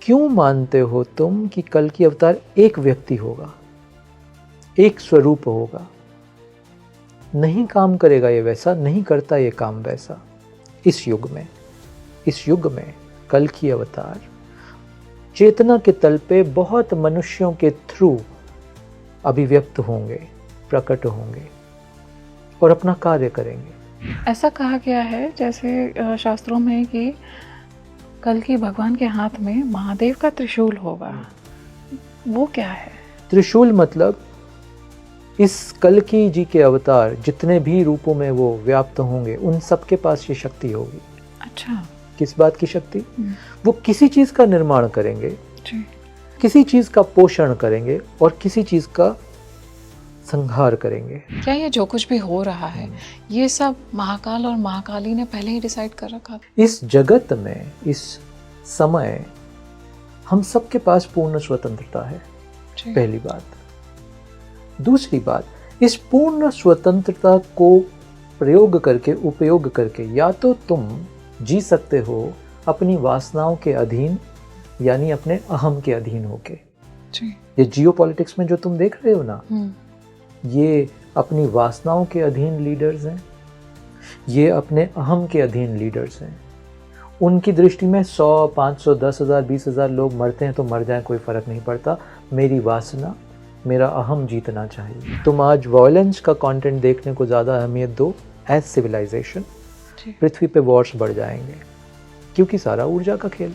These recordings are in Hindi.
क्यों मानते हो तुम कि कल की अवतार एक व्यक्ति होगा, एक स्वरूप होगा? नहीं काम करेगा ये वैसा, नहीं करता ये काम वैसा। इस युग में कल की अवतार चेतना के तल पे बहुत मनुष्यों के थ्रू अभिव्यक्त होंगे, प्रकट होंगे और अपना कार्य करेंगे। ऐसा कहा गया है जैसे शास्त्रों में कि कल की भगवान के हाथ में महादेव का त्रिशूल होगा। वो क्या है? त्रिशूल मतलब इस कल्कि जी के अवतार जितने भी रूपों में वो व्याप्त होंगे उन सबके पास ये शक्ति होगी। अच्छा, किस बात की शक्ति? वो किसी चीज का निर्माण करेंगे जी। किसी चीज का पोषण करेंगे और किसी चीज का संहार करेंगे। क्या ये जो कुछ भी हो रहा है ये सब महाकाल और महाकाली ने पहले ही डिसाइड कर रखा था? इस जगत में इस समय हम सबके पास पूर्ण स्वतंत्रता है, पहली बात। दूसरी बात, इस पूर्ण स्वतंत्रता को प्रयोग करके, उपयोग करके या तो तुम जी सकते हो अपनी वासनाओं के अधीन, यानी अपने अहम के अधीन होके। ये जियोपॉलिटिक्स में जो तुम देख रहे हो ना, ये अपनी वासनाओं के अधीन लीडर्स हैं, ये अपने अहम के अधीन लीडर्स हैं। उनकी दृष्टि में 100, 500, 10,000, 20,000 लोग मरते हैं तो मर जाएं, कोई फर्क नहीं पड़ता। मेरी वासना, मेरा अहम जीतना चाहिए। तुम आज वायलेंस का कंटेंट देखने को ज़्यादा अहमियत दो एज सिविलाइजेशन, पृथ्वी पे वॉर्स बढ़ जाएंगे, क्योंकि सारा ऊर्जा का खेल।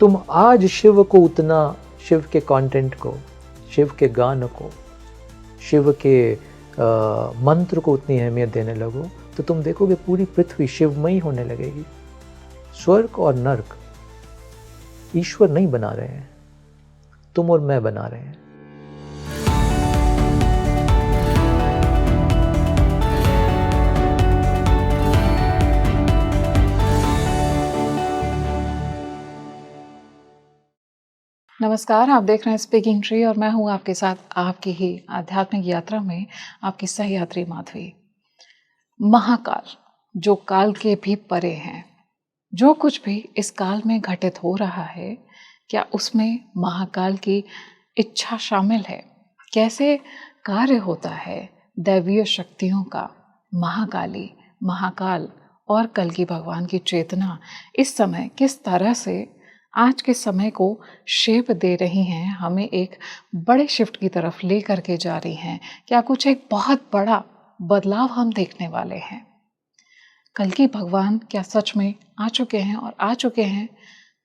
तुम आज शिव को उतना, शिव के कंटेंट को, शिव के गान को, शिव के मंत्र को उतनी अहमियत देने लगो तो तुम देखोगे पूरी पृथ्वी शिवमयी होने लगेगी। स्वर्ग और नर्क ईश्वर नहीं बना रहे हैं, तुम और मैं बना रहे हैं। नमस्कार, आप देख रहे हैं स्पीकिंग ट्री और मैं हूं आपके साथ आपकी ही आध्यात्मिक यात्रा में आपकी सहयात्री माधवी। महाकाल, जो काल के भी परे हैं, जो कुछ भी इस काल में घटित हो रहा है, क्या उसमें महाकाल की इच्छा शामिल है? कैसे कार्य होता है दैवीय शक्तियों का? महाकाली, महाकाल और कल की भगवान की चेतना इस समय किस तरह से आज के समय को शेप दे रही हैं, हमें एक बड़े शिफ्ट की तरफ ले करके जा रही हैं? क्या कुछ एक बहुत बड़ा बदलाव हम देखने वाले हैं? कल की भगवान क्या सच में आ चुके हैं? और आ चुके हैं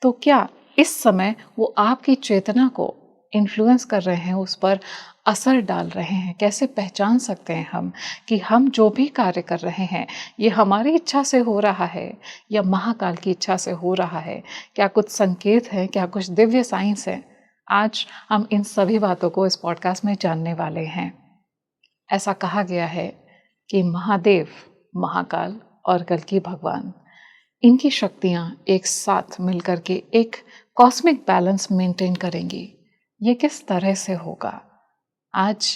तो क्या इस समय वो आपकी चेतना को इन्फ्लुएंस कर रहे हैं, उस पर असर डाल रहे हैं? कैसे पहचान सकते हैं हम कि हम जो भी कार्य कर रहे हैं ये हमारी इच्छा से हो रहा है या महाकाल की इच्छा से हो रहा है? क्या कुछ संकेत हैं, क्या कुछ दिव्य साइंस है? आज हम इन सभी बातों को इस पॉडकास्ट में जानने वाले हैं। ऐसा कहा गया है कि महादेव, महाकाल और कल की भगवान, इनकी शक्तियाँ एक साथ मिलकर के एक कॉस्मिक बैलेंस मेंटेन करेंगी। ये किस तरह से होगा? आज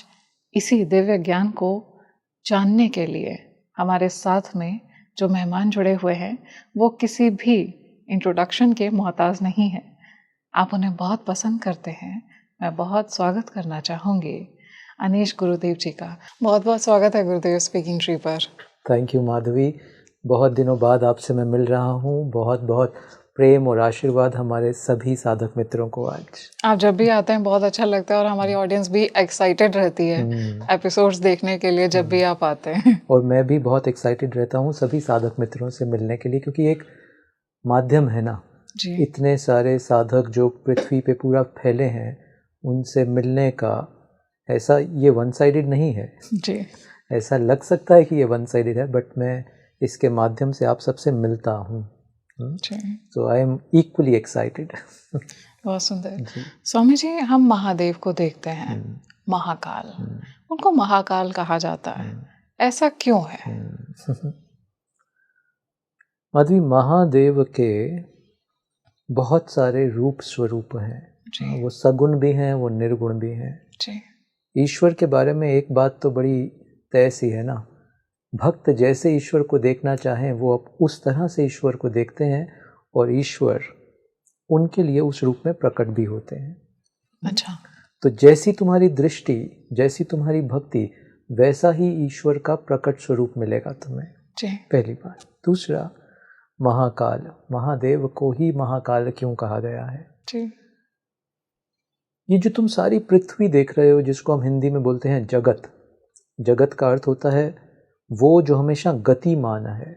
इसी दिव्य ज्ञान को जानने के लिए हमारे साथ में जो मेहमान जुड़े हुए हैं वो किसी भी इंट्रोडक्शन के मोहताज नहीं है। आप उन्हें बहुत पसंद करते हैं। मैं बहुत स्वागत करना चाहूँगी अनीश गुरुदेव जी का। बहुत बहुत स्वागत है गुरुदेव स्पीकिंग ट्री पर। थैंक यू माधवी, बहुत दिनों बाद आपसे मैं मिल रहा हूँ। बहुत बहुत प्रेम और आशीर्वाद हमारे सभी साधक मित्रों को। आज आप जब भी आते हैं बहुत अच्छा लगता है और हमारी ऑडियंस भी एक्साइटेड रहती है एपिसोड्स देखने के लिए जब भी आप आते हैं। और मैं भी बहुत एक्साइटेड रहता हूँ सभी साधक मित्रों से मिलने के लिए, क्योंकि एक माध्यम है ना जी। इतने सारे साधक जो पृथ्वी पे पूरा फैले हैं, उनसे मिलने का। ऐसा ये वन साइडेड नहीं है जी। ऐसा लग सकता है कि ये वन साइडेड है, बट मैं इसके माध्यम से आप सबसे मिलता हूँ। सो आई एम इक्वली एक्साइटेड। बहुत सुंदर। स्वामी जी, हम महादेव को देखते हैं, महाकाल, उनको महाकाल कहा जाता है, ऐसा क्यों है? माधवी, महादेव के बहुत सारे रूप स्वरूप हैं। वो सगुण भी हैं, वो निर्गुण भी हैं। ईश्वर के बारे में एक बात तो बड़ी तय सी है ना, भक्त जैसे ईश्वर को देखना चाहें वो अब उस तरह से ईश्वर को देखते हैं, और ईश्वर उनके लिए उस रूप में प्रकट भी होते हैं। अच्छा। तो जैसी तुम्हारी दृष्टि, जैसी तुम्हारी भक्ति, वैसा ही ईश्वर का प्रकट स्वरूप मिलेगा तुम्हें। जी। पहली बात। दूसरा, महाकाल, महादेव को ही महाकाल क्यों कहा गया है? जी। ये जो तुम सारी पृथ्वी देख रहे हो, जिसको हम हिंदी में बोलते हैं जगत, जगत का अर्थ होता है वो जो हमेशा गतिमान है।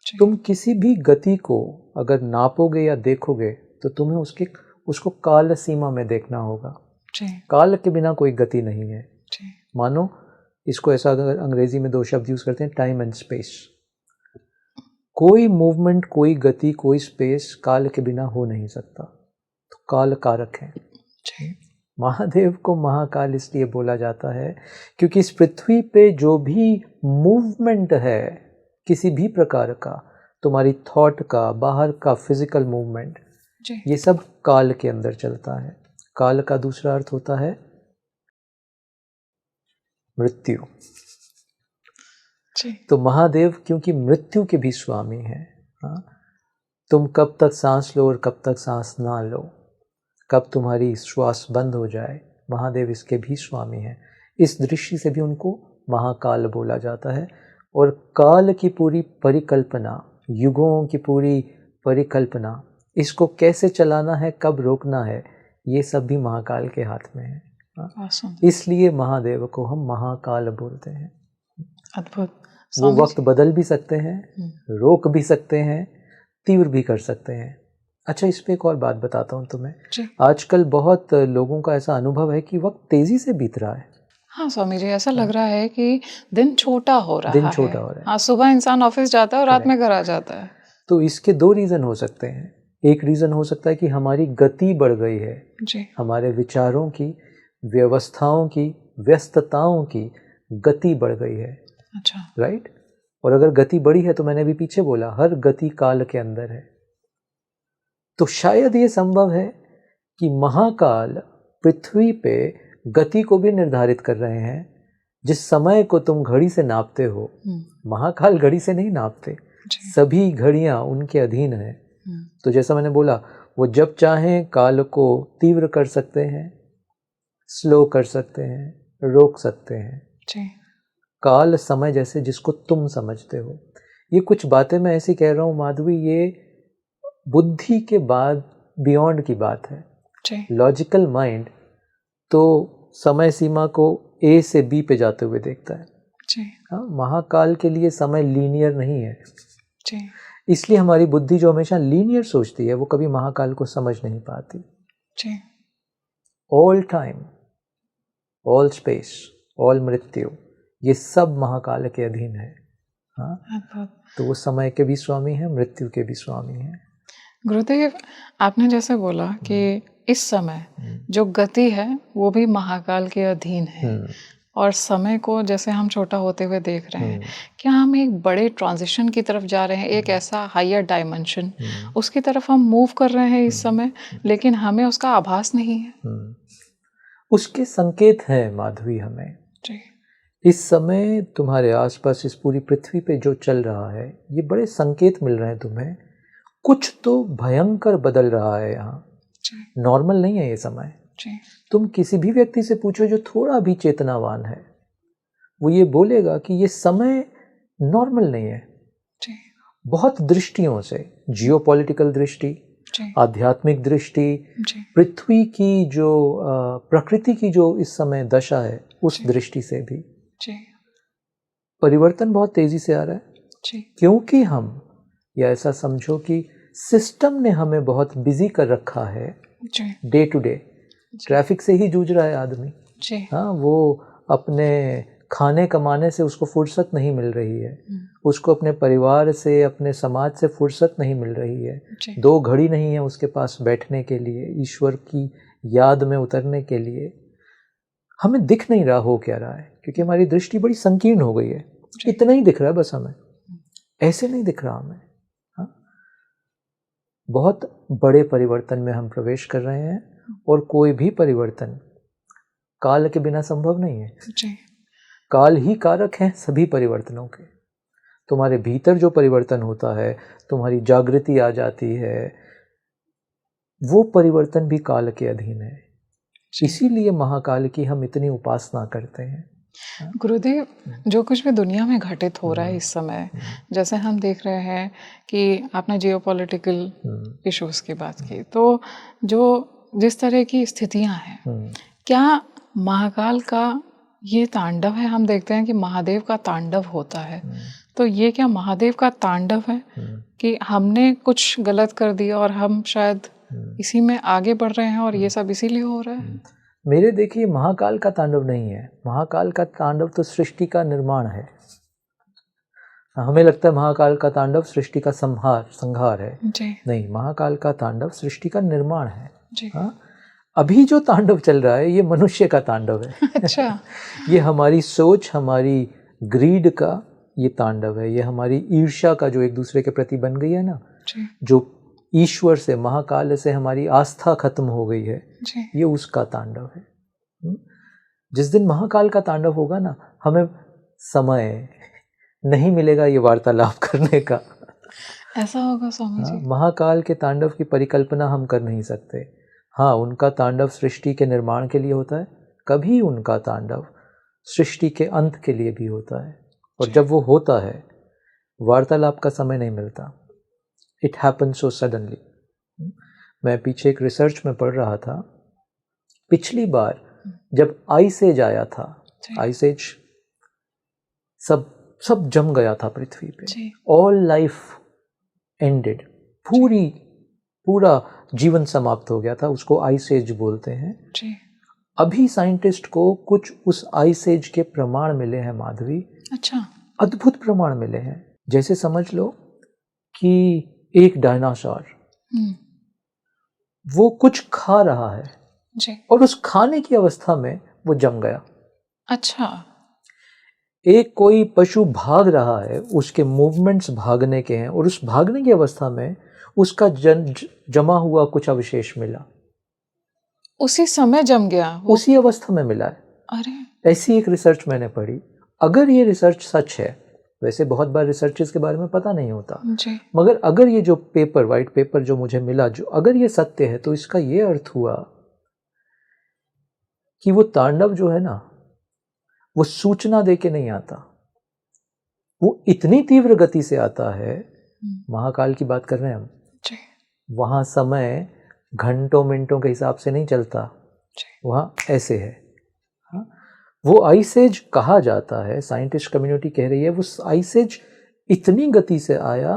तुम किसी भी गति को अगर नापोगे या देखोगे तो तुम्हें उसको काल सीमा में देखना होगा। काल के बिना कोई गति नहीं है। मानो इसको ऐसा, अगर अंग्रेजी में दो शब्द यूज करते हैं, टाइम एंड स्पेस। कोई मूवमेंट, कोई गति, कोई स्पेस काल के बिना हो नहीं सकता। तो काल कारक है। महादेव को महाकाल इसलिए बोला जाता है क्योंकि इस पृथ्वी पे जो भी मूवमेंट है किसी भी प्रकार का, तुम्हारी थॉट का, बाहर का फिजिकल मूवमेंट, ये सब काल के अंदर चलता है। काल का दूसरा अर्थ होता है मृत्यु। तो महादेव क्योंकि मृत्यु के भी स्वामी हैं। हाँ, तुम कब तक सांस लो और कब तक सांस ना लो, कब तुम्हारी श्वास बंद हो जाए, महादेव इसके भी स्वामी हैं। इस दृष्टि से भी उनको महाकाल बोला जाता है। और काल की पूरी परिकल्पना, युगों की पूरी परिकल्पना, इसको कैसे चलाना है, कब रोकना है, ये सब भी महाकाल के हाथ में है। इसलिए महादेव को हम महाकाल बोलते हैं। अद्भुत। वो वक्त बदल भी सकते हैं, रोक भी सकते हैं, तीव्र भी कर सकते हैं। अच्छा, इस पे एक और बात बताता हूँ तुम्हें। आजकल बहुत लोगों का ऐसा अनुभव है कि वक्त तेजी से बीत रहा है। हाँ स्वामी जी, ऐसा लग रहा है कि दिन छोटा हो रहा है। दिन छोटा हो रहा है। हाँ, सुबह इंसान ऑफिस जाता है और रात में घर आ जाता है। तो इसके दो रीजन हो सकते हैं। एक रीजन हो सकता है कि हमारी गति बढ़ गई है जी। हमारे विचारों की, व्यवस्थाओं की, व्यस्तताओं की गति बढ़ गई है। अच्छा। राइट। और अगर गति बढ़ी है तो मैंने अभी पीछे बोला, हर गति काल के अंदर है। तो शायद ये संभव है कि महाकाल पृथ्वी पे गति को भी निर्धारित कर रहे हैं। जिस समय को तुम घड़ी से नापते हो, महाकाल घड़ी से नहीं नापते, सभी घड़ियां उनके अधीन हैं। तो जैसा मैंने बोला, वो जब चाहें काल को तीव्र कर सकते हैं, स्लो कर सकते हैं, रोक सकते हैं। काल समय जैसे जिसको तुम समझते हो। ये कुछ बातें मैं ऐसी कह रहा हूँ माधवी, ये बुद्धि के बाद बियॉन्ड की बात है। लॉजिकल माइंड तो समय सीमा को ए से बी पे जाते हुए देखता है। हाँ, महाकाल के लिए समय लीनियर नहीं है। इसलिए हमारी बुद्धि जो हमेशा लीनियर सोचती है वो कभी महाकाल को समझ नहीं पाती। All time, all space, all मृत्यु, ये सब महाकाल के अधीन है। हाँ, तो वो समय के भी स्वामी हैं, मृत्यु के भी स्वामी हैं। गुरुदेव, आपने जैसे बोला कि इस समय जो गति है वो भी महाकाल के अधीन है, और समय को जैसे हम छोटा होते हुए देख रहे हैं, क्या हम एक बड़े ट्रांजिशन की तरफ जा रहे हैं, एक ऐसा हायर डायमेंशन, उसकी तरफ हम मूव कर रहे हैं इस समय, लेकिन हमें उसका आभास नहीं है? उसके संकेत हैं माधवी हमें। इस समय तुम्हारे आसपास इस पूरी पृथ्वी पे जो चल रहा है, ये बड़े संकेत मिल रहे हैं तुम्हें। कुछ तो भयंकर बदल रहा है यहाँ, नॉर्मल नहीं है ये समय। तुम किसी भी व्यक्ति से पूछो जो थोड़ा भी चेतनावान है, वो ये बोलेगा कि ये समय नॉर्मल नहीं है। बहुत दृष्टियों से, जियोपॉलिटिकल दृष्टि, आध्यात्मिक दृष्टि, पृथ्वी की जो प्रकृति की जो इस समय दशा है, उस दृष्टि से भी परिवर्तन बहुत तेजी से आ रहा है। क्योंकि हम, या ऐसा समझो कि सिस्टम ने हमें बहुत बिजी कर रखा है। डे टू डे ट्रैफिक से ही जूझ रहा है आदमी। हाँ, वो अपने खाने कमाने से उसको फुर्सत नहीं मिल रही है, उसको अपने परिवार से, अपने समाज से फुर्सत नहीं मिल रही है। दो घड़ी नहीं है उसके पास बैठने के लिए, ईश्वर की याद में उतरने के लिए। हमें दिख नहीं रहा हो क्या रहा है, क्योंकि हमारी दृष्टि बड़ी संकीर्ण हो गई है। इतना ही दिख रहा है बस हमें, ऐसे नहीं दिख रहा हमें। हाँ, बहुत बड़े परिवर्तन में हम प्रवेश कर रहे हैं, और कोई भी परिवर्तन काल के बिना संभव नहीं है। काल ही कारक है सभी परिवर्तनों के। तुम्हारे भीतर जो परिवर्तन होता है, तुम्हारी जागृति आ जाती है, वो परिवर्तन भी काल के अधीन है। इसीलिए महाकाल की हम इतनी उपासना करते हैं। गुरुदेव, जो कुछ भी दुनिया में घटित हो रहा है इस समय, जैसे हम देख रहे हैं कि आपने जियोपॉलिटिकल इश्यूज की बात की, तो जो जिस तरह की स्थितियां हैं, क्या महाकाल का ये तांडव है? हम देखते हैं कि महादेव का तांडव होता है, तो ये क्या महादेव का तांडव है कि हमने कुछ गलत कर दिया और हम शायद इसी में आगे बढ़ रहे हैं और ये सब इसीलिए हो रहा है? मेरे देखिए, महाकाल का तांडव नहीं है। महाकाल का तांडव तो सृष्टि का निर्माण है। हमें लगता है महाकाल का तांडव सृष्टि का संहार है जी। नहीं, महाकाल का तांडव सृष्टि का निर्माण है जी। हाँ? अभी जो तांडव चल रहा है ये मनुष्य का तांडव है। अच्छा। ये हमारी सोच, हमारी ग्रीड का ये तांडव है। ये हमारी ईर्ष्या का जो एक दूसरे के प्रति बन गई है ना, जो ईश्वर से, महाकाल से हमारी आस्था खत्म हो गई है, ये उसका तांडव है। जिस दिन महाकाल का तांडव होगा ना, हमें समय नहीं मिलेगा ये वार्तालाप करने का। ऐसा होगा स्वामी जी? महाकाल के तांडव की परिकल्पना हम कर नहीं सकते। हाँ, उनका तांडव सृष्टि के निर्माण के लिए होता है, कभी उनका तांडव सृष्टि के अंत के लिए भी होता है। और जब वो होता है, वार्तालाप का समय नहीं मिलता। It happen so suddenly. मैं पीछे एक रिसर्च में पढ़ रहा था, पिछली बार जब आइस एज आया था, आइस एज सब जम गया था पृथ्वी पे, ऑल लाइफ एंडेड, पूरा जीवन समाप्त हो गया था, उसको आइस एज बोलते हैं। अभी साइंटिस्ट को कुछ उस आइस एज के प्रमाण मिले हैं माधवी। अच्छा। अद्भुत प्रमाण मिले हैं। जैसे समझ लो कि एक डायनासोर वो कुछ खा रहा है जी। और उस खाने की अवस्था में वो जम गया। अच्छा। एक कोई पशु भाग रहा है, उसके मूवमेंट्स भागने के हैं, और उस भागने की अवस्था में उसका जमा हुआ कुछ अवशेष मिला, उसी समय जम गया, उसी अवस्था में मिला है। अरे, ऐसी एक रिसर्च मैंने पढ़ी। अगर ये रिसर्च सच है, वैसे बहुत बार रिसर्चेस के बारे में पता नहीं होता जी। मगर अगर ये जो पेपर, व्हाइट पेपर जो मुझे मिला, जो अगर ये सत्य है, तो इसका ये अर्थ हुआ कि वो तांडव जो है ना, वो सूचना दे के नहीं आता, वो इतनी तीव्र गति से आता है। महाकाल की बात कर रहे हैं हम जी। वहाँ समय घंटों मिनटों के हिसाब से नहीं चलता, वहाँ ऐसे है। हाँ? वो आइस एज कहा जाता है, साइंटिस्ट कम्युनिटी कह रही है, वो आइस एज इतनी गति से आया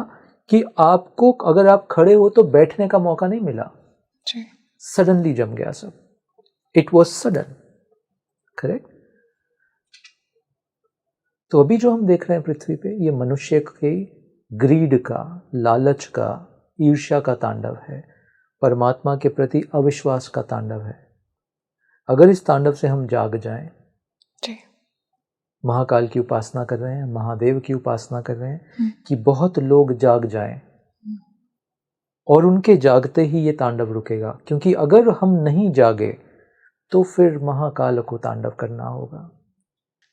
कि आपको, अगर आप खड़े हो तो बैठने का मौका नहीं मिला, सडनली जम गया सब। It was sudden, correct. तो अभी जो हम देख रहे हैं पृथ्वी पे, ये मनुष्य के ग्रीड का, लालच का, ईर्ष्या का तांडव है, परमात्मा के प्रति अविश्वास का तांडव है। अगर इस तांडव से हम जाग जाएं, महाकाल की उपासना कर रहे हैं, महादेव की उपासना कर रहे हैं, कि बहुत लोग जाग जाएं, और उनके जागते ही ये तांडव रुकेगा। क्योंकि अगर हम नहीं जागे तो फिर महाकाल को तांडव करना होगा।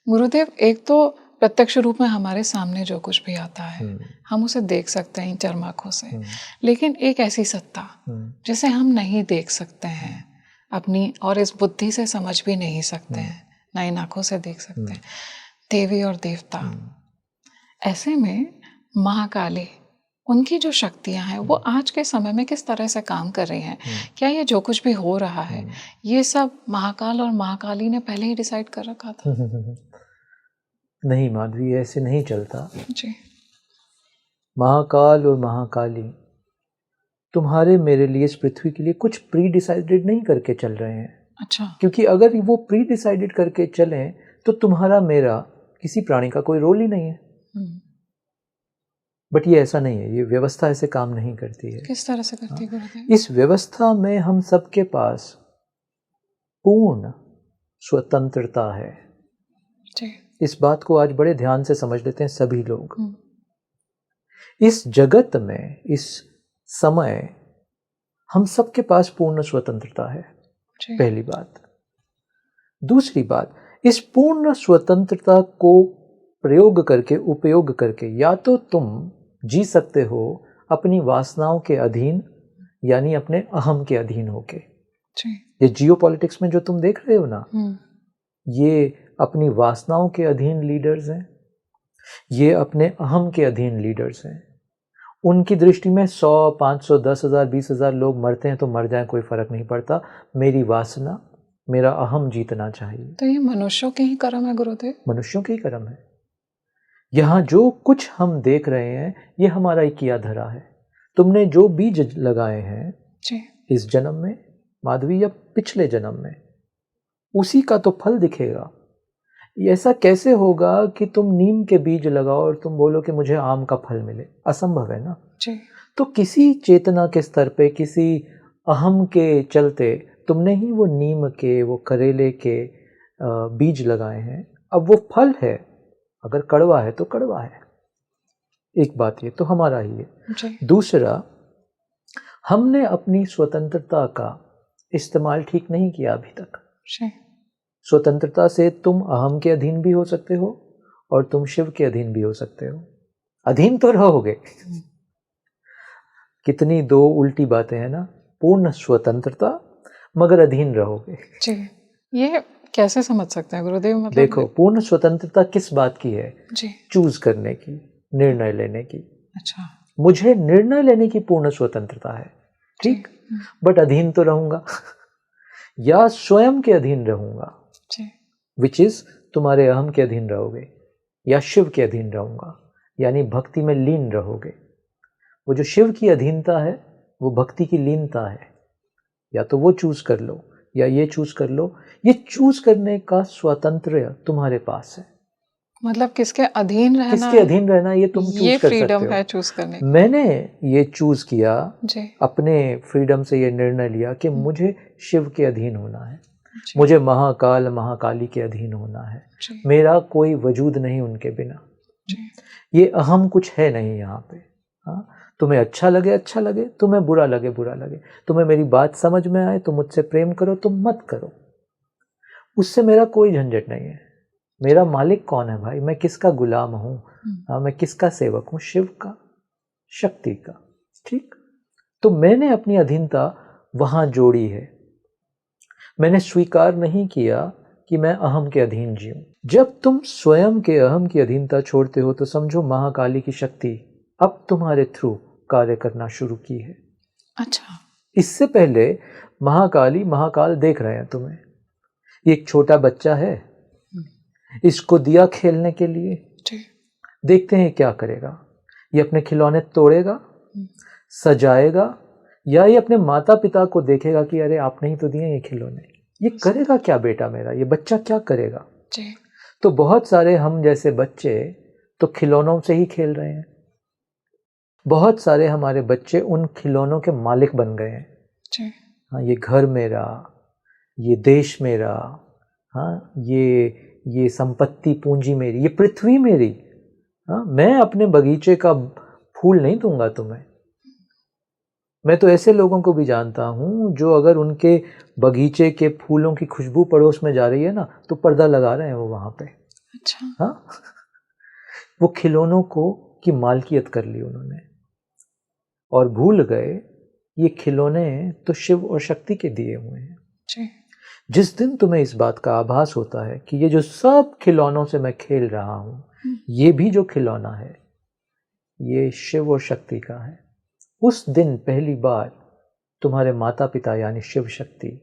गुरुदेव, एक तो प्रत्यक्ष रूप में हमारे सामने जो कुछ भी आता है हम उसे देख सकते हैं चर्म आंखों से, लेकिन एक ऐसी सत्ता जिसे हम नहीं देख सकते हैं अपनी, और इस बुद्धि से समझ भी नहीं सकते हैं, ना इन आंखों से देख सकते हैं, देवी और देवता। ऐसे में महाकाली, उनकी जो शक्तियां हैं वो आज के समय में किस तरह से काम कर रही हैं? क्या ये जो कुछ भी हो रहा है ये सब महाकाल और महाकाली ने पहले ही डिसाइड कर रखा था? नहीं माधवी, ऐसे नहीं चलता जी। महाकाल और महाकाली तुम्हारे मेरे लिए, इस पृथ्वी के लिए कुछ प्री डिसाइडेड नहीं करके चल रहे हैं। अच्छा। क्योंकि अगर वो प्री डिसाइडेड करके चलें तो तुम्हारा मेरा किसी प्राणी का कोई रोल ही नहीं है। बट ये ऐसा नहीं है, ये व्यवस्था ऐसे काम नहीं करती है। किस तरह से करती है गुरुदेव? इस व्यवस्था में हम सबके पास पूर्ण स्वतंत्रता है। जी। इस बात को आज बड़े ध्यान से समझ लेते हैं सभी लोग। इस जगत में, इस समय, हम सबके पास पूर्ण स्वतंत्रता है, पहली बात। दूसरी बात, इस पूर्ण स्वतंत्रता को प्रयोग करके, उपयोग करके, या तो तुम जी सकते हो अपनी वासनाओं के अधीन, यानी अपने अहम के अधीन होके। जी। ये जियो पॉलिटिक्स में जो तुम देख रहे हो ना, ये अपनी वासनाओं के अधीन लीडर्स हैं, ये अपने अहम के अधीन लीडर्स हैं। उनकी दृष्टि में 100, 500, 10,000, 20,000 लोग मरते हैं तो मर जाएं, कोई फर्क नहीं पड़ता, मेरी वासना, मेरा अहम जीतना चाहिए। तो ये मनुष्यों के ही कर्म है गुरुदेव? मनुष्यों के ही कर्म है। यहाँ जो कुछ हम देख रहे हैं ये हमारा ही किया धरा है। तुमने जो बीज लगाए हैं जी। इस जन्म में माधवी या पिछले जन्म में, उसी का तो फल दिखेगा। ऐसा कैसे होगा कि तुम नीम के बीज लगाओ और तुम बोलो कि मुझे आम का फल मिले? असंभव है ना। जी। तो किसी चेतना के स्तर पे, किसी अहम के चलते तुमने ही वो नीम के, वो करेले के बीज लगाए हैं। अब वो फल है, अगर कड़वा है तो कड़वा है। एक बात ये तो हमारा ही है। जी। दूसरा, हमने अपनी स्वतंत्रता का इस्तेमाल ठीक नहीं किया अभी तक। जी। स्वतंत्रता से तुम अहम के अधीन भी हो सकते हो और तुम शिव के अधीन भी हो सकते हो। अधीन तो रहोगे। कितनी दो उल्टी बातें हैं ना। पूर्ण स्वतंत्रता मगर अधीन रहोगे। जी। ये कैसे समझ सकते हैं गुरुदेव? मतलब देखो, पूर्ण स्वतंत्रता किस बात की है? जी। चूज करने की, निर्णय लेने की। अच्छा। मुझे निर्णय लेने की पूर्ण स्वतंत्रता है, ठीक, बट अधीन तो रहूंगा या स्वयं के अधीन रहूंगा, विच इज तुम्हारे अहम के अधीन रहोगे, या शिव के अधीन रहूंगा, यानी भक्ति में लीन रहोगे। वो जो शिव की अधीनता है वो भक्ति की लीनता है। या तो वो चूज कर लो या ये चूज कर लो। ये चूज करने का स्वातंत्र्य तुम्हारे पास है। मतलब किसके अधीन रहना, किसके अधीन रहना ये तुम चूज कर सकते हो। ये फ्रीडम है चूज करने की। मैंने ये चूज किया जी। अपने फ्रीडम से, ये निर्णय लिया कि मुझे शिव के अधीन होना है, मुझे महाकाल महाकाली के अधीन होना है। मेरा कोई वजूद नहीं उनके बिना। ये अहम कुछ है नहीं यहाँ पे। हाँ, तुम्हें अच्छा लगे अच्छा लगे, तुम्हें बुरा लगे बुरा लगे, तुम्हें मेरी बात समझ में आए तो मुझसे प्रेम करो, तुम मत करो, उससे मेरा कोई झंझट नहीं है। मेरा मालिक कौन है भाई? मैं किसका गुलाम हूँ? हाँ, मैं किसका सेवक हूँ? शिव का, शक्ति का। ठीक, तो मैंने अपनी अधीनता वहां जोड़ी है। मैंने स्वीकार नहीं किया कि मैं अहम के अधीन जीऊं। जब तुम स्वयं के अहम की अधीनता छोड़ते हो तो समझो महाकाली की शक्ति अब तुम्हारे थ्रू कार्य करना शुरू की है। अच्छा। इससे पहले महाकाली महाकाल देख रहे हैं तुम्हें। ये एक छोटा बच्चा है, इसको दिया खेलने के लिए, देखते हैं क्या करेगा। ये अपने खिलौने तोड़ेगा, सजाएगा, या ये अपने माता पिता को देखेगा कि अरे आपने ही तो दिए ये खिलौने। ये करेगा क्या बेटा मेरा? ये बच्चा क्या करेगा? तो बहुत सारे हम जैसे बच्चे तो खिलौनों से ही खेल रहे हैं। बहुत सारे हमारे बच्चे उन खिलौनों के मालिक बन गए हैं। हाँ, ये घर मेरा, ये देश मेरा, हाँ, ये संपत्ति पूंजी मेरी, ये पृथ्वी मेरी। हाँ, मैं अपने बगीचे का फूल नहीं दूंगा तुम्हें। मैं तो ऐसे लोगों को भी जानता हूँ जो अगर उनके बगीचे के फूलों की खुशबू पड़ोस में जा रही है ना तो पर्दा लगा रहे हैं वो वहां पे। अच्छा। हाँ, वो खिलौनों को की मालकियत कर ली उन्होंने और भूल गए ये खिलौने तो शिव और शक्ति के दिए हुए हैं। जिस दिन तुम्हें इस बात का आभास होता है कि ये जो सब खिलौनों से मैं खेल रहा हूं, ये भी जो खिलौना है ये शिव और शक्ति का है, उस दिन पहली बार तुम्हारे माता पिता यानी शिव शक्ति,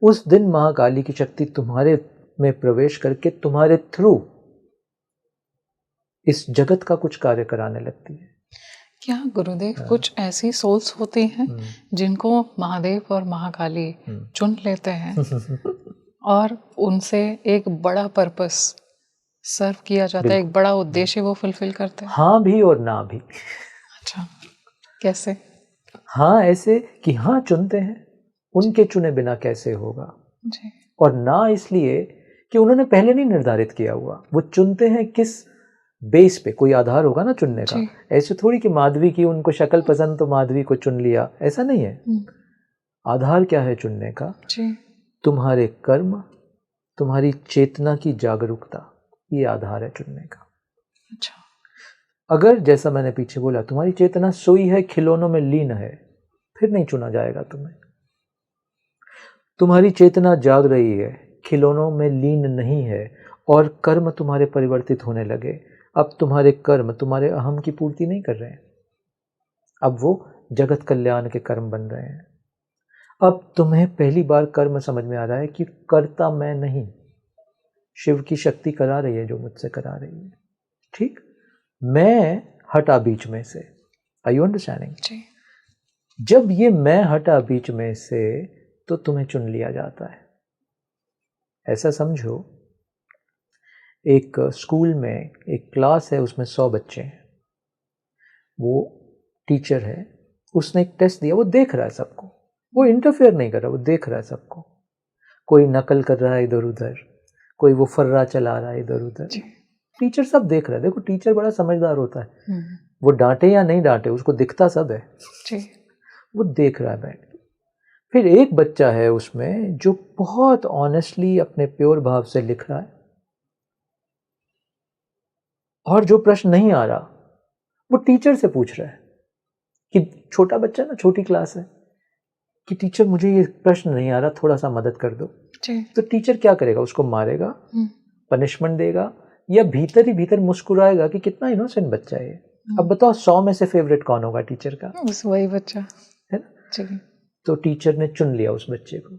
उस दिन महाकाली की शक्ति तुम्हारे में प्रवेश करके तुम्हारे थ्रू इस जगत का कुछ कार्य कराने लगती है। क्या गुरुदेव कुछ ऐसी सोल्स होती हैं जिनको महादेव और महाकाली चुन लेते हैं और उनसे एक बड़ा पर्पस सर्व किया जाता है, एक बड़ा उद्देश्य वो फुलफिल करते हैं? हाँ भी और ना भी। अच्छा, कैसे? हाँ ऐसे कि हाँ चुनते हैं, उनके चुने बिना कैसे होगा जी। और ना इसलिए कि उन्होंने पहले नहीं निर्धारित किया हुआ। वो चुनते हैं किस बेस पे? कोई आधार होगा ना चुनने का। ऐसे थोड़ी कि माधवी की उनको शक्ल पसंद तो माधवी को चुन लिया, ऐसा नहीं है। आधार क्या है चुनने का? तुम्हारे कर्म, तुम्हारी चेतना की जागरूकता, ये आधार है चुनने का। अच्छा। अगर जैसा मैंने पीछे बोला तुम्हारी चेतना सोई है, खिलौनों में लीन है, फिर नहीं चुना जाएगा तुम्हें। तुम्हारी चेतना जाग रही है, खिलौनों में लीन नहीं है और कर्म तुम्हारे परिवर्तित होने लगे। अब तुम्हारे कर्म तुम्हारे अहम की पूर्ति नहीं कर रहे हैं, अब वो जगत कल्याण के कर्म बन रहे हैं। अब तुम्हें पहली बार कर्म समझ में आ रहा है कि करता मैं नहीं, शिव की शक्ति करा रही है जो मुझसे करा रही है। ठीक, मैं हटा बीच में से। Are you understanding? जब ये मैं हटा बीच में से तो तुम्हें चुन लिया जाता है। ऐसा समझो, एक स्कूल में एक क्लास है, उसमें 100 बच्चे हैं। वो टीचर है, उसने एक टेस्ट दिया, वो देख रहा है सबको, वो इंटरफेयर नहीं कर रहा, वो देख रहा है सबको। कोई नकल कर रहा है इधर उधर, कोई वो फर्रा चला रहा है इधर उधर, टीचर सब देख रहा है। देखो टीचर बड़ा समझदार होता है, वो डांटे या नहीं डांटे उसको दिखता सब है, वो देख रहा है बैठ के। फिर एक बच्चा है उसमें जो बहुत ऑनेस्टली अपने प्योर भाव से लिख रहा है, और जो प्रश्न नहीं आ रहा वो टीचर से पूछ रहा है कि छोटा बच्चा ना, छोटी क्लास है, कि टीचर मुझे ये प्रश्न नहीं आ रहा, थोड़ा सा मदद कर दो। तो टीचर क्या करेगा? उसको मारेगा, पनिशमेंट देगा, या भीतर ही भीतर मुस्कुराएगा कि कितना इनोसेंट बच्चा है ये। अब बताओ 100 में से फेवरेट कौन होगा टीचर का? वही बच्चा है ना। तो टीचर ने चुन लिया उस बच्चे को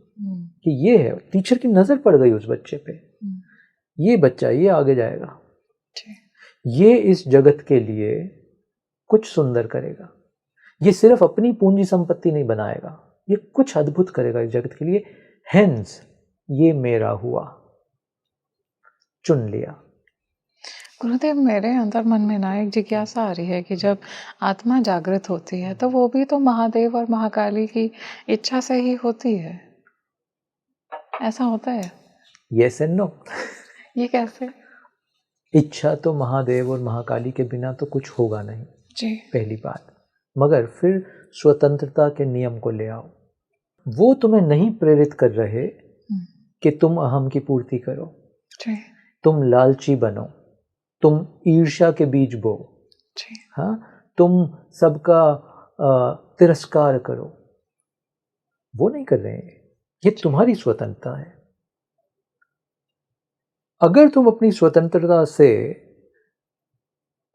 कि ये है, टीचर की नजर पड़ गई उस बच्चे पे, ये बच्चा ये आगे जाएगा, ये इस जगत के लिए कुछ सुंदर करेगा, ये सिर्फ अपनी पूंजी संपत्ति नहीं बनाएगा, ये कुछ अद्भुत करेगा इस जगत के लिए। हेंस ये मेरा हुआ, चुन लिया। गुरुदेव, मेरे अंदर मन में ना एक जिज्ञासा आ रही है कि जब आत्मा जागृत होती है तो वो भी तो महादेव और महाकाली की इच्छा से ही होती है, ऐसा होता है? Yes and no. ये कैसे? इच्छा तो महादेव और महाकाली के बिना तो कुछ होगा नहीं जी। पहली बात। मगर फिर स्वतंत्रता के नियम को ले आओ। वो तुम्हें नहीं प्रेरित कर रहे कि तुम अहम की पूर्ति करो, तुम लालची बनो, तुम ईर्ष्या के बीज बो, हाँ, तुम सबका तिरस्कार करो, वो नहीं कर रहे हैं। ये तुम्हारी स्वतंत्रता है। अगर तुम अपनी स्वतंत्रता से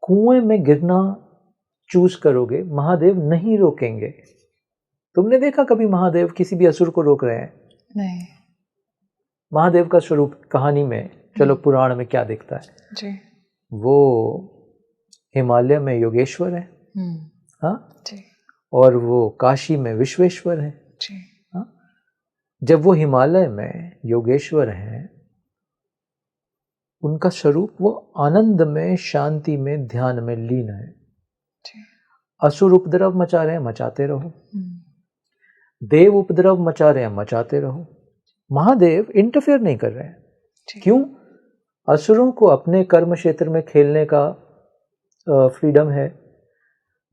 कुएं में गिरना चूज करोगे, महादेव नहीं रोकेंगे। तुमने देखा कभी महादेव किसी भी असुर को रोक रहे हैं? नहीं। महादेव का स्वरूप कहानी में, चलो पुराण में क्या दिखता है जी। वो हिमालय में योगेश्वर है, हाँ जी। और वो काशी में विश्वेश्वर है जी। हाँ। जब वो हिमालय में योगेश्वर हैं, उनका स्वरूप वो आनंद में, शांति में, ध्यान में लीन है। असुर उपद्रव मचा रहे हैं, मचाते रहो। देव उपद्रव मचा रहे हैं, मचाते रहो। महादेव इंटरफेयर नहीं कर रहे हैं। क्यों? असुरों को अपने कर्म क्षेत्र में खेलने का फ्रीडम है,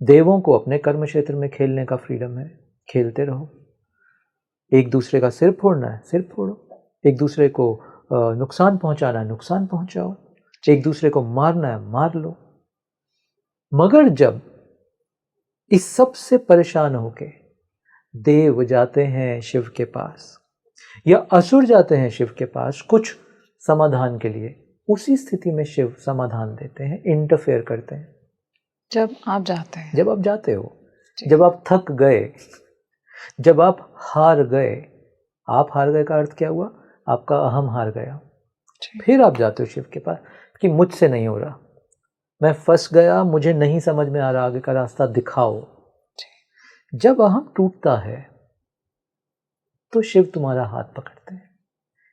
देवों को अपने कर्म क्षेत्र में खेलने का फ्रीडम है। खेलते रहो। एक दूसरे का सिर फोड़ना है, सिर फोड़ो। एक दूसरे को नुकसान पहुंचाना है, नुकसान पहुंचाओ। एक दूसरे को मारना है, मार लो। मगर जब इस सब से परेशान होके देव जाते हैं शिव के पास, या असुर जाते हैं शिव के पास कुछ समाधान के लिए, उसी स्थिति में शिव समाधान देते हैं, इंटरफेयर करते हैं। जब आप जाते हैं, जब आप जाते हो, जब आप थक गए, जब आप हार गए। आप हार गए का अर्थ क्या हुआ? आपका अहम हार गया। फिर आप जाते हो शिव के पास कि मुझसे नहीं हो रहा, मैं फंस गया, मुझे नहीं समझ में आ रहा, आगे का रास्ता दिखाओ। जब अहम टूटता है तो शिव तुम्हारा हाथ पकड़ते हैं,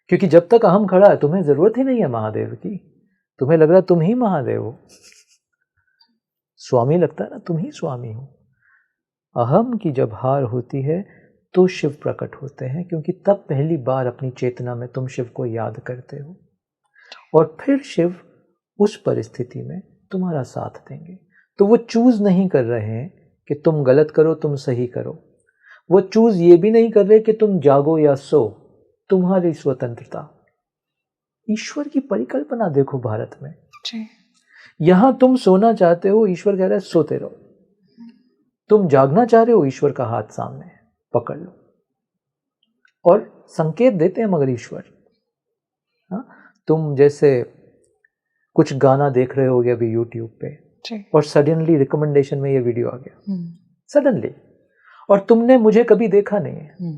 क्योंकि जब तक अहम खड़ा है तुम्हें जरूरत ही नहीं है महादेव की। तुम्हें लग रहा है तुम ही महादेव हो, स्वामी लगता है ना, तुम ही स्वामी हो। अहम की जब हार होती है तो शिव प्रकट होते हैं, क्योंकि तब पहली बार अपनी चेतना में तुम शिव को याद करते हो, और फिर शिव उस परिस्थिति में तुम्हारा साथ देंगे। तो वो चूज नहीं कर रहे हैं कि तुम गलत करो, तुम सही करो। वो चूज ये भी नहीं कर रहे कि तुम जागो या सो। तुम्हारी स्वतंत्रता। ईश्वर की परिकल्पना देखो भारत में। यहां तुम सोना चाहते हो, ईश्वर कह रहा है सोते रहो। तुम जागना चाह रहे हो, ईश्वर का हाथ सामने है, पकड़ लो। और संकेत देते हैं मगर ईश्वर। हाँ, तुम जैसे कुछ गाना देख रहे होगे अभी यूट्यूब पे और सडनली रिकमेंडेशन में ये वीडियो आ गया, सडनली, और तुमने मुझे कभी देखा नहीं है,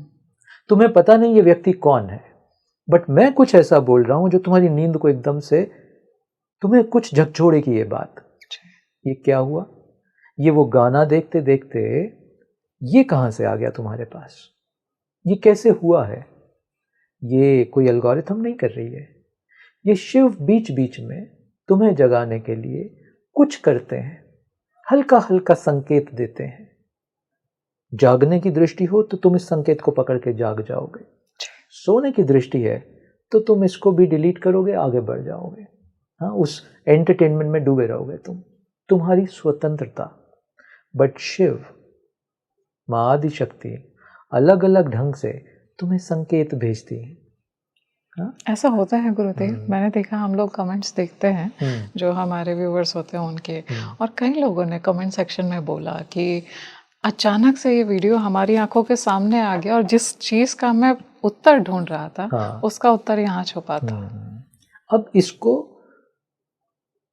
तुम्हें पता नहीं ये व्यक्ति कौन है, बट मैं कुछ ऐसा बोल रहा हूं जो तुम्हारी नींद को एकदम से तुम्हें कुछ झकझोड़ेगी ये बात। ये क्या हुआ? ये वो गाना देखते देखते ये कहां से आ गया तुम्हारे पास? ये कैसे हुआ है? ये कोई एल्गोरिथम नहीं कर रही है, ये शिव बीच बीच में तुम्हें जगाने के लिए कुछ करते हैं, हल्का हल्का संकेत देते हैं। जागने की दृष्टि हो तो तुम इस संकेत को पकड़ के जाग जाओगे, सोने की दृष्टि है तो तुम इसको भी डिलीट करोगे, आगे बढ़ जाओगे। हाँ, उस एंटरटेनमेंट में डूबे रहोगे तुम्हारी स्वतंत्रता। बट शिव, माँ आदिशक्ति, अलग अलग ढंग से तुम्हें संकेत भेजती है। हाँ? ऐसा होता है गुरुदेव, मैंने देखा, हम लोग कमेंट्स देखते हैं जो हमारे व्यूवर्स होते हैं उनके, और कई लोगों ने कमेंट सेक्शन में बोला कि अचानक से ये वीडियो हमारी आंखों के सामने आ गया और जिस चीज़ का मैं उत्तर ढूंढ रहा था, हाँ, उसका उत्तर यहाँ छुपा था। अब इसको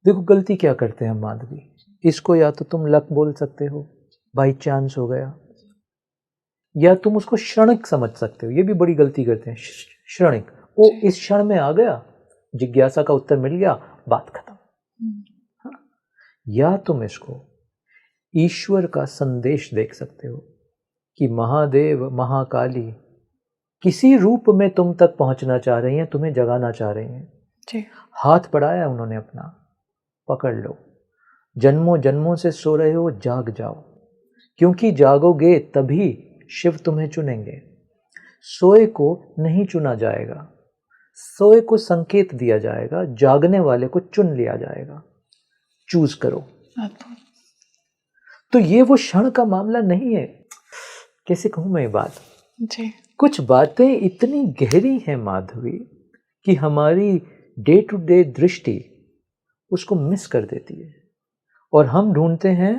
देखो, गलती क्या करते हैं हम माधवी, इसको या तो तुम लक बोल सकते हो, बाई चांस हो गया, या तुम उसको क्षणिक समझ सकते हो। ये भी बड़ी गलती करते हैं, क्षणिक, वो इस क्षण में आ गया, जिज्ञासा का उत्तर मिल गया, बात खत्म। हाँ? या तुम इसको ईश्वर का संदेश देख सकते हो कि महादेव, महाकाली किसी रूप में तुम तक पहुंचना चाह रही हैं, तुम्हें जगाना चाह रही हैं जी। हाथ बढ़ाया उन्होंने अपना, पकड़ लो। जन्मों जन्मों से सो रहे हो, जाग जाओ, क्योंकि जागोगे तभी शिव तुम्हें चुनेंगे। सोए को नहीं चुना जाएगा, सोए को संकेत दिया जाएगा, जागने वाले को चुन लिया जाएगा। चूज करो। तो ये वो क्षण का मामला नहीं है। कैसे कहूं मैं ये बात जी। कुछ बातें इतनी गहरी हैं माधवी कि हमारी डे टू डे दृष्टि उसको मिस कर देती है, और हम ढूंढते हैं,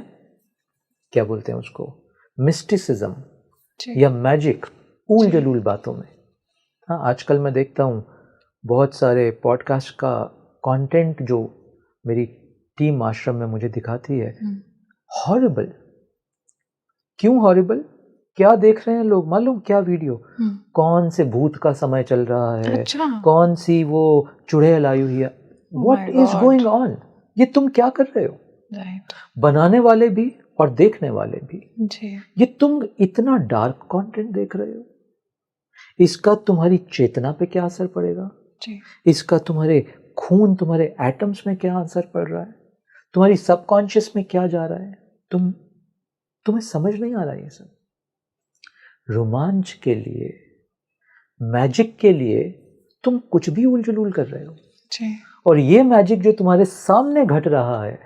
क्या बोलते हैं उसको, मिस्टिसिज्म या मैजिक, ऊल जलूल बातों में। हाँ, आजकल मैं देखता हूँ बहुत सारे पॉडकास्ट का कंटेंट जो मेरी टीम आश्रम में मुझे दिखाती है, हॉरिबल। क्यों हॉरिबल? क्या देख रहे हैं लोग मालूम? क्या वीडियो, कौन से भूत का समय चल रहा है, कौन सी वो चुड़ैल आई हुई है, व्हाट इज गोइंग ऑन? ये तुम क्या कर रहे हो? बनाने वाले भी और देखने वाले भी जी। ये तुम इतना डार्क कंटेंट देख रहे हो, इसका तुम्हारी चेतना पे क्या असर पड़ेगा जी। इसका तुम्हारे खून, तुम्हारे एटम्स में क्या असर पड़ रहा है, तुम्हारी सबकॉन्शियस में क्या जा रहा है, तुम्हें समझ नहीं आ रहा है। ये सब रोमांच के लिए, मैजिक के लिए तुम कुछ भी उलझुल कर रहे हो जी। और ये मैजिक जो तुम्हारे सामने घट रहा है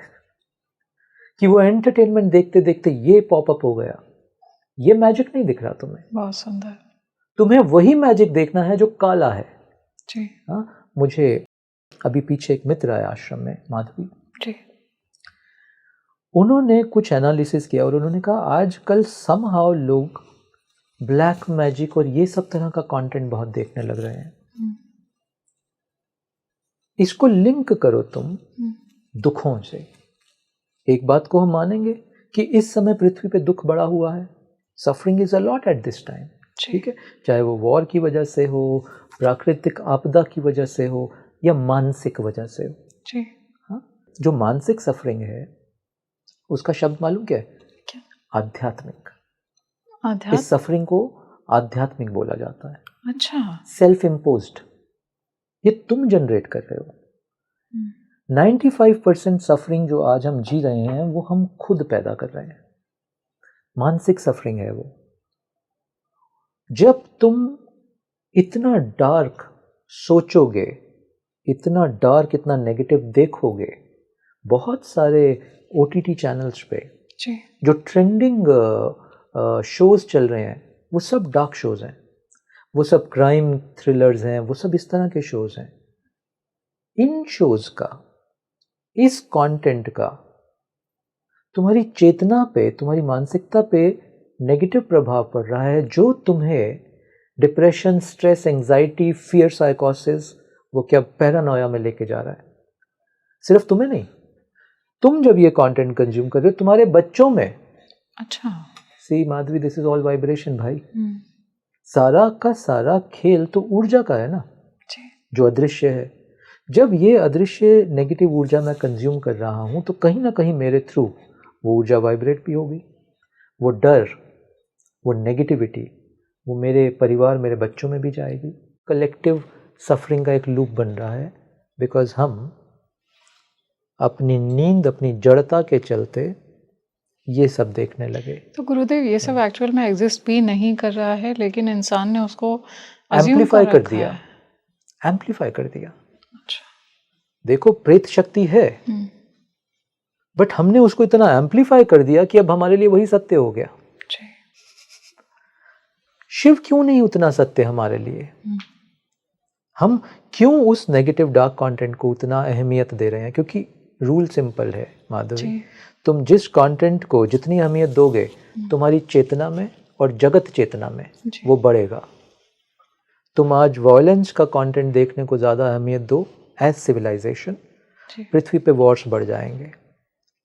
कि वो एंटरटेनमेंट देखते देखते ये पॉपअप हो गया, ये मैजिक नहीं दिख रहा तुम्हें। बहुत सुंदर। तुम्हें वही मैजिक देखना है जो काला है जी। हाँ, मुझे अभी पीछे एक मित्र आया आश्रम में, माधवी जी। उन्होंने कुछ एनालिसिस किया और उन्होंने कहा आजकल समहाउ लोग ब्लैक मैजिक और ये सब तरह का कंटेंट बहुत देखने लग रहे हैं। इसको लिंक करो तुम दुखों से। एक बात को हम मानेंगे कि इस समय पृथ्वी पे दुख बढ़ा हुआ है, suffering is a lot at this time, ठीक है, चाहे वो वॉर की वजह से हो, प्राकृतिक आपदा की वजह से हो या मानसिक वजह से हो जी। हाँ, जो मानसिक सफरिंग है उसका शब्द मालूम क्या है? क्या? आध्यात्मिक। आध्यात्मिक। इस सफरिंग को आध्यात्मिक बोला जाता है। अच्छा। सेल्फ इम्पोज्ड, ये तुम जनरेट कर रहे हो। 95% सफरिंग जो आज हम जी रहे हैं वो हम खुद पैदा कर रहे हैं, मानसिक सफरिंग है वो। जब तुम इतना डार्क सोचोगे, इतना डार्क, इतना नेगेटिव देखोगे, बहुत सारे OTT चैनल्स पे जी। जो ट्रेंडिंग शोज चल रहे हैं वो सब डार्क शोज हैं, वो सब क्राइम थ्रिलर्स हैं, वो सब इस तरह के शोज हैं। इन शोज का, इस कंटेंट का तुम्हारी चेतना पे, तुम्हारी मानसिकता पे नेगेटिव प्रभाव पड़ रहा है, जो तुम्हें डिप्रेशन, स्ट्रेस, एंजाइटी, फियर, साइकोसिस, वो क्या पैरानोया में लेके जा रहा है। सिर्फ तुम्हें नहीं, तुम जब ये कंटेंट कंज्यूम कर रहे हो, तुम्हारे बच्चों में। अच्छा, see Madhavi, this is all vibration भाई। सारा का सारा खेल तो ऊर्जा का है ना, जो अदृश्य है। जब ये अदृश्य नेगेटिव ऊर्जा मैं कंज्यूम कर रहा हूं, तो कहीं ना कहीं मेरे थ्रू वो ऊर्जा वाइब्रेट भी होगी। वो डर, वो नेगेटिविटी, वो मेरे परिवार, मेरे बच्चों में भी जाएगी। कलेक्टिव सफरिंग का एक लूप बन रहा है, बिकॉज हम अपनी नींद, अपनी जड़ता के चलते ये सब देखने लगे। तो गुरुदेव, ये सब एक्चुअल में एग्जिस्ट भी नहीं कर रहा है, लेकिन इंसान ने उसको एम्पलीफाई कर दिया, एम्पलीफाई कर दिया। अच्छा। देखो, प्रेत शक्ति है, बट हमने उसको इतना एम्पलीफाई कर दिया कि अब हमारे लिए वही सत्य हो गया। शिव क्यों नहीं उतना सत्य हमारे लिए? हम क्यों उस नेगेटिव डार्क कंटेंट को उतना अहमियत दे रहे हैं? क्योंकि रूल सिंपल है माधवी, तुम जिस कंटेंट को जितनी अहमियत दोगे, तुम्हारी चेतना में और जगत चेतना में वो बढ़ेगा। तुम आज वॉयलेंस का कंटेंट देखने को ज़्यादा अहमियत दो एज सिविलाइजेशन, पृथ्वी पे वॉर्स बढ़ जाएंगे,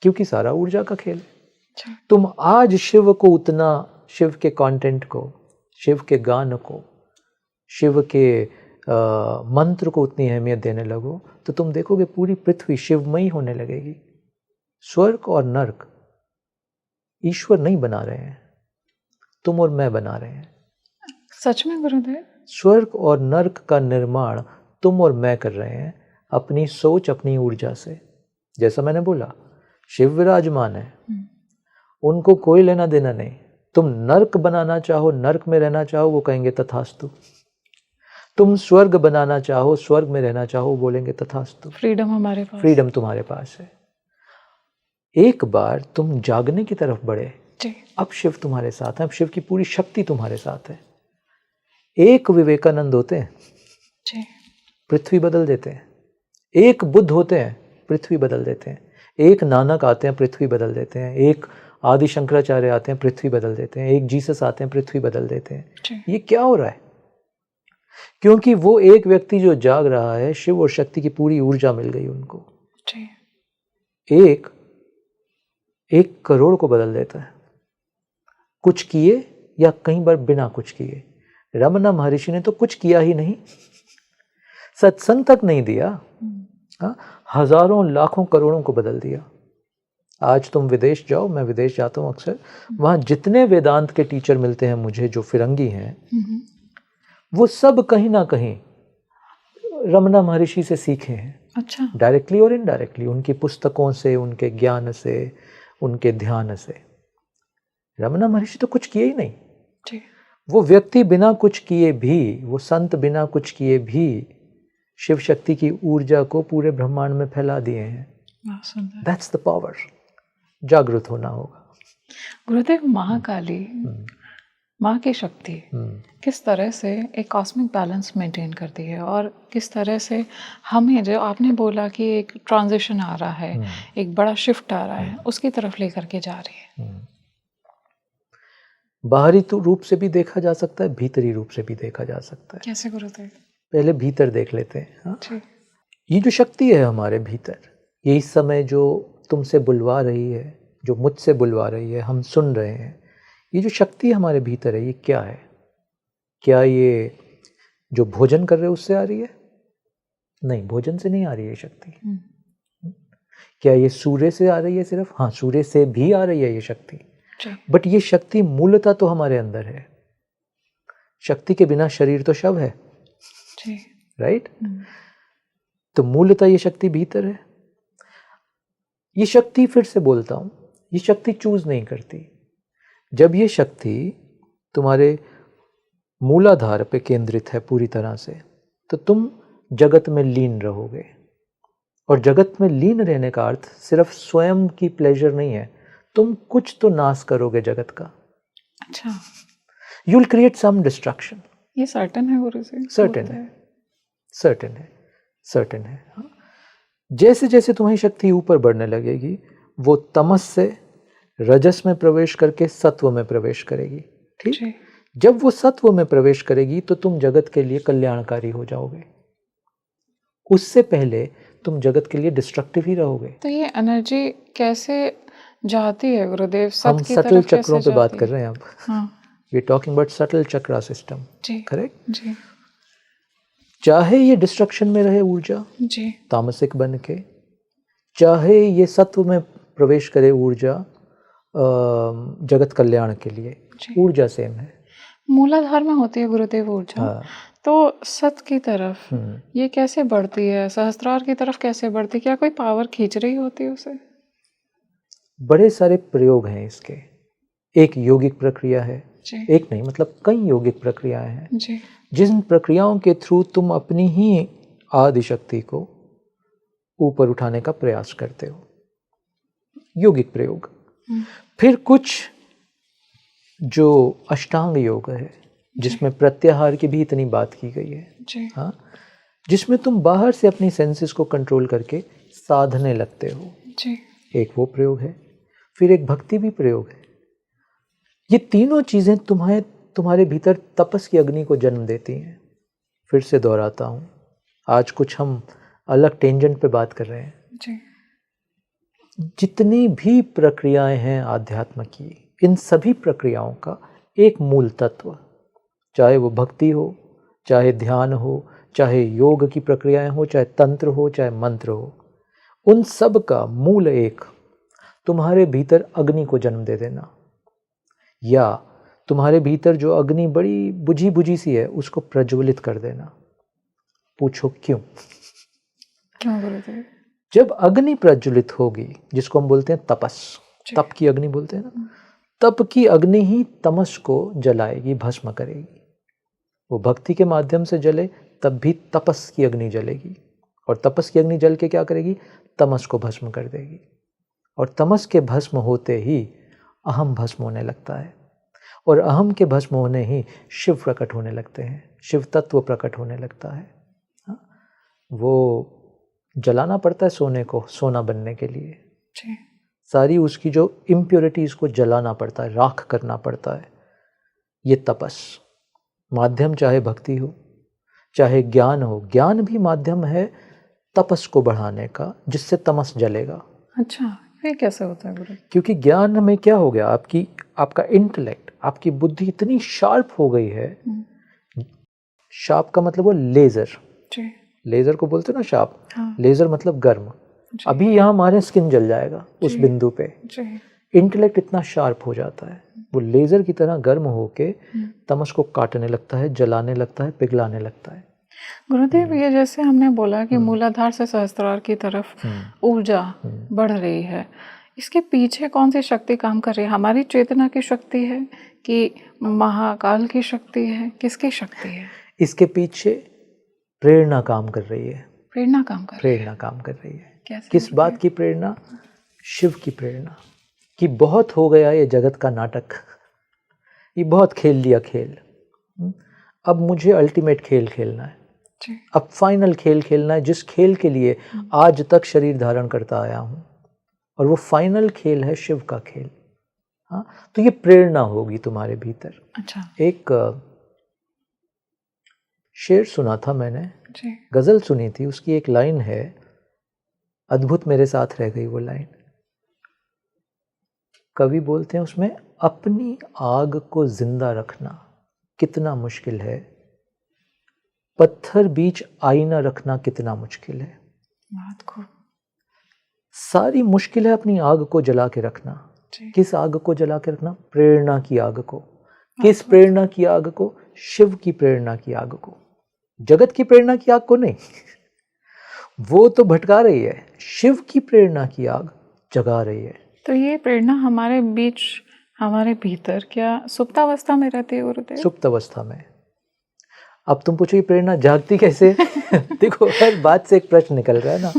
क्योंकि सारा ऊर्जा का खेल है। तुम आज शिव को उतना, शिव के कंटेंट को, शिव के गान को, शिव के मंत्र को उतनी अहमियत देने लगो, तो तुम देखोगे पूरी पृथ्वी शिवमयी होने लगेगी। स्वर्ग और नर्क ईश्वर नहीं बना रहे हैं, तुम और मैं बना रहे हैं। सच में गुरुदेव? स्वर्ग और नर्क का निर्माण तुम और मैं कर रहे हैं अपनी सोच, अपनी ऊर्जा से। जैसा मैंने बोला, शिव विराजमान है, उनको कोई लेना देना नहीं। तुम नर्क बनाना चाहो, नर्क में रहना चाहो, वो कहेंगे तथास्तु। तुम स्वर्ग बनाना चाहो, स्वर्ग में रहना चाहो, बोलेंगे तथास्तु। फ्रीडम हमारे पास, फ्रीडम तुम्हारे पास है। एक बार तुम जागने की तरफ बढ़े, अब शिव तुम्हारे साथ है, अब शिव की पूरी शक्ति तुम्हारे साथ है। एक विवेकानंद होते हैं, पृथ्वी बदल देते हैं। एक बुद्ध होते हैं, पृथ्वी बदल देते हैं। एक नानक आते हैं, पृथ्वी बदल देते हैं। एक आदि शंकराचार्य आते हैं, पृथ्वी बदल देते हैं। एक जीसस आते हैं, पृथ्वी बदल देते हैं। ये क्या हो रहा है? क्योंकि वो एक व्यक्ति जो जाग रहा है, शिव और शक्ति की पूरी ऊर्जा मिल गई उनको। एक करोड़ को बदल देता है, कुछ किए या कई बार बिना कुछ किए। रमना महर्षि ने तो कुछ किया ही नहीं, सत्संग तक नहीं दिया, हजारों लाखों करोड़ों को बदल दिया। आज तुम विदेश जाओ, मैं विदेश जाता हूँ अक्सर, वहाँ जितने वेदांत के टीचर मिलते हैं मुझे, जो फिरंगी हैं, वो सब कहीं ना कहीं रमना महर्षि से सीखे हैं। अच्छा। डायरेक्टली और इनडायरेक्टली, उनकी पुस्तकों से, उनके ज्ञान से, उनके ध्यान से। रमना महर्षि तो कुछ किए ही नहीं। वो व्यक्ति बिना कुछ किए भी, वो संत बिना कुछ किए भी शिव शक्ति की ऊर्जा को पूरे ब्रह्मांड में फैला दिए हैं। That's the power. जागृत होना होगा। गुरुदेव, महाकाली, माँ की शक्ति किस तरह से एक कॉस्मिक बैलेंस मेंटेन करती है, और किस तरह से हमें, जो आपने बोला कि एक ट्रांजिशन आ रहा है, एक बड़ा शिफ्ट आ रहा है, उसकी तरफ लेकर के जा रही है। बाहरी तो रूप से भी देखा जा सकता है, भीतरी रूप से भी देखा जा सकता है। कैसे गुरुदेव? पहले भीतर देख लेते हैं। हाँ? ये जो शक्ति है हमारे भीतर, ये इस समय जो तुमसे बुलवा रही है, जो मुझसे बुलवा रही है, हम सुन रहे हैं, ये जो शक्ति हमारे भीतर है, ये क्या है? क्या ये जो भोजन कर रहे हो उससे आ रही है? नहीं, भोजन से नहीं आ रही है शक्ति। क्या ये सूर्य से आ रही है सिर्फ? हाँ, सूर्य से भी आ रही है ये शक्ति, बट ये शक्ति मूलतः तो हमारे अंदर है। शक्ति के बिना शरीर तो शव है, राइट? तो मूलतः ये शक्ति भीतर है। ये शक्ति, फिर से बोलता हूं, ये शक्ति चूज नहीं करती। जब ये शक्ति तुम्हारे मूलाधार पे केंद्रित है पूरी तरह से, तो तुम जगत में लीन रहोगे। और जगत में लीन रहने का अर्थ सिर्फ स्वयं की प्लेजर नहीं है, तुम कुछ तो नाश करोगे जगत का। अच्छा। You will create some destruction. ये सर्टेन है गुरु जी? सर्टेन है, सर्टेन है, सर्टेन है। जैसे जैसे तुम्हारी शक्ति ऊपर बढ़ने लगेगी, वो तमस से रजस में प्रवेश करके सत्व में प्रवेश करेगी। ठीक, जी। जब वो सत्व में प्रवेश करेगी तो तुम जगत के लिए कल्याणकारी हो जाओगे, उससे पहले तुम जगत के लिए डिस्ट्रक्टिव ही रहोगे। तो ये एनर्जी कैसे जाती है गुरुदेव, हम सत की सटल तरफ चक्रों कैसे पे बात जाती कर है? रहे हैं अब। हाँ we talking about subtle chakra system. जी करेक्ट। जी चाहे ये डिस्ट्रक्शन में रहे ऊर्जा जी तामसिक बन के, चाहे ये सत्व में प्रवेश करे ऊर्जा जगत कल्याण के लिए, जी। ऊर्जा सेम है। मूलाधार में होती है गुरुदेव ऊर्जा, हाँ। तो सत की तरफ ये कैसे बढ़ती है, सहस्त्रार की तरफ कैसे बढ़ती, क्या कोई पावर खींच रही होती है उसे? बड़े सारे प्रयोग हैं इसके। एक यौगिक प्रक्रिया है, जी एक नहीं मतलब कई यौगिक प्रक्रियाएं हैं, जी जिन प्रक्रियाओं के थ्रू तुम अपनी ही आदि शक्ति को ऊपर उठाने का प्रयास करते हो, यौगिक प्रयोग। फिर कुछ जो अष्टांग योग है, जिसमें प्रत्याहार की भी इतनी बात की गई है। जी हाँ, जिसमें तुम बाहर से अपनी सेंसेस को कंट्रोल करके साधने लगते हो, जी एक वो प्रयोग है। फिर एक भक्ति भी प्रयोग है। ये तीनों चीजें तुम्हारे भीतर तपस की अग्नि को जन्म देती हैं। फिर से दोहराता हूँ, आज कुछ हम अलग टेंजेंट पे बात कर रहे हैं। जी जितनी भी प्रक्रियाएं हैं आध्यात्म की, इन सभी प्रक्रियाओं का एक मूल तत्व, चाहे वो भक्ति हो, चाहे ध्यान हो, चाहे योग की प्रक्रियाएं हो, चाहे तंत्र हो, चाहे मंत्र हो, उन सब का मूल एक, तुम्हारे भीतर अग्नि को जन्म दे देना, या तुम्हारे भीतर जो अग्नि बड़ी बुझी बुझी सी है उसको प्रज्वलित कर देना। पूछो क्यों? क्यों गुरुदेव? जब अग्नि प्रज्वलित होगी, जिसको हम बोलते हैं तपस, तप की अग्नि बोलते हैं ना, तप की अग्नि ही तमस को जलाएगी, भस्म करेगी। वो भक्ति के माध्यम से जले तब भी तपस की अग्नि जलेगी, और तपस की अग्नि जल के क्या करेगी? तमस को भस्म कर देगी। और तमस के भस्म होते ही अहम भस्म होने लगता है, और अहम के भस्म होने ही शिव प्रकट होने लगते हैं, शिव तत्व प्रकट होने लगता है। हाँ? वो जलाना पड़ता है सोने को, सोना बनने के लिए। जी सारी उसकी जो इम्प्योरिटीज को जलाना पड़ता है, राख करना पड़ता है। ये तपस माध्यम, चाहे भक्ति हो, चाहे ज्ञान हो, ज्ञान भी माध्यम है तपस को बढ़ाने का, जिससे तमस जलेगा। अच्छा, ये कैसे होता है गुरु? क्योंकि ज्ञान में क्या हो गया, आपका इंटेलेक्ट, आपकी बुद्धि इतनी शार्प हो गई है। शार्प का मतलब वो लेजर, जी लेजर को बोलते हैं ना शार्प। हाँ लेजर मतलब गर्म। अभी यहाँ हमारे स्किन जल जाएगा उस बिंदु पे। जी इंटेलेक्ट इतना शार्प हो जाता है, वो लेजर की तरह गर्म होके तमस को काटने लगता है, जलाने लगता है, पिघलाने लगता है। गुरुदेव, ये जैसे हमने बोला कि मूलाधार से सहस्त्रार की तरफ ऊर्जा बढ़ रही है, इसके पीछे कौन सी शक्ति काम कर रही है? हमारी चेतना की शक्ति है कि महाकाल की शक्ति है, किसकी शक्ति है? इसके पीछे प्रेरणा काम कर रही है। प्रेरणा काम कर रही है। प्रेरणा काम कर रही है। कैसे? किस बात की प्रेरणा? शिव की प्रेरणा कि बहुत हो गया ये जगत का नाटक, ये बहुत खेल लिया खेल, अब मुझे अल्टीमेट खेल खेलना है, अब फाइनल खेल खेलना है, जिस खेल के लिए आज तक शरीर धारण करता आया हूँ, और वो फाइनल खेल है शिव का खेल। हाँ, तो ये प्रेरणा होगी तुम्हारे भीतर। अच्छा। एक शेर सुना था मैंने, गजल सुनी थी, उसकी एक लाइन है, अद्भुत मेरे साथ रह गई वो लाइन। कवि बोलते हैं उसमें, अपनी आग को जिंदा रखना कितना मुश्किल है, पत्थर बीच आईना रखना कितना मुश्किल है। बहुत खूब। सारी मुश्किल है अपनी आग को जला के रखना। किस आग को जला के रखना? प्रेरणा की आग को। किस प्रेरणा की आग को? शिव की प्रेरणा की आग को। जगत की प्रेरणा की आग को नहीं, वो तो भटका रही है, शिव की प्रेरणा की आग जगा रही है। तो ये प्रेरणा हमारे बीच, हमारे भीतर क्या सुप्तावस्था में रहती है गुरुदेव? सुप्त अवस्था में। अब तुम पूछो ये प्रेरणा जागती कैसे? देखो, हर बात से एक प्रश्न निकल रहा है ना।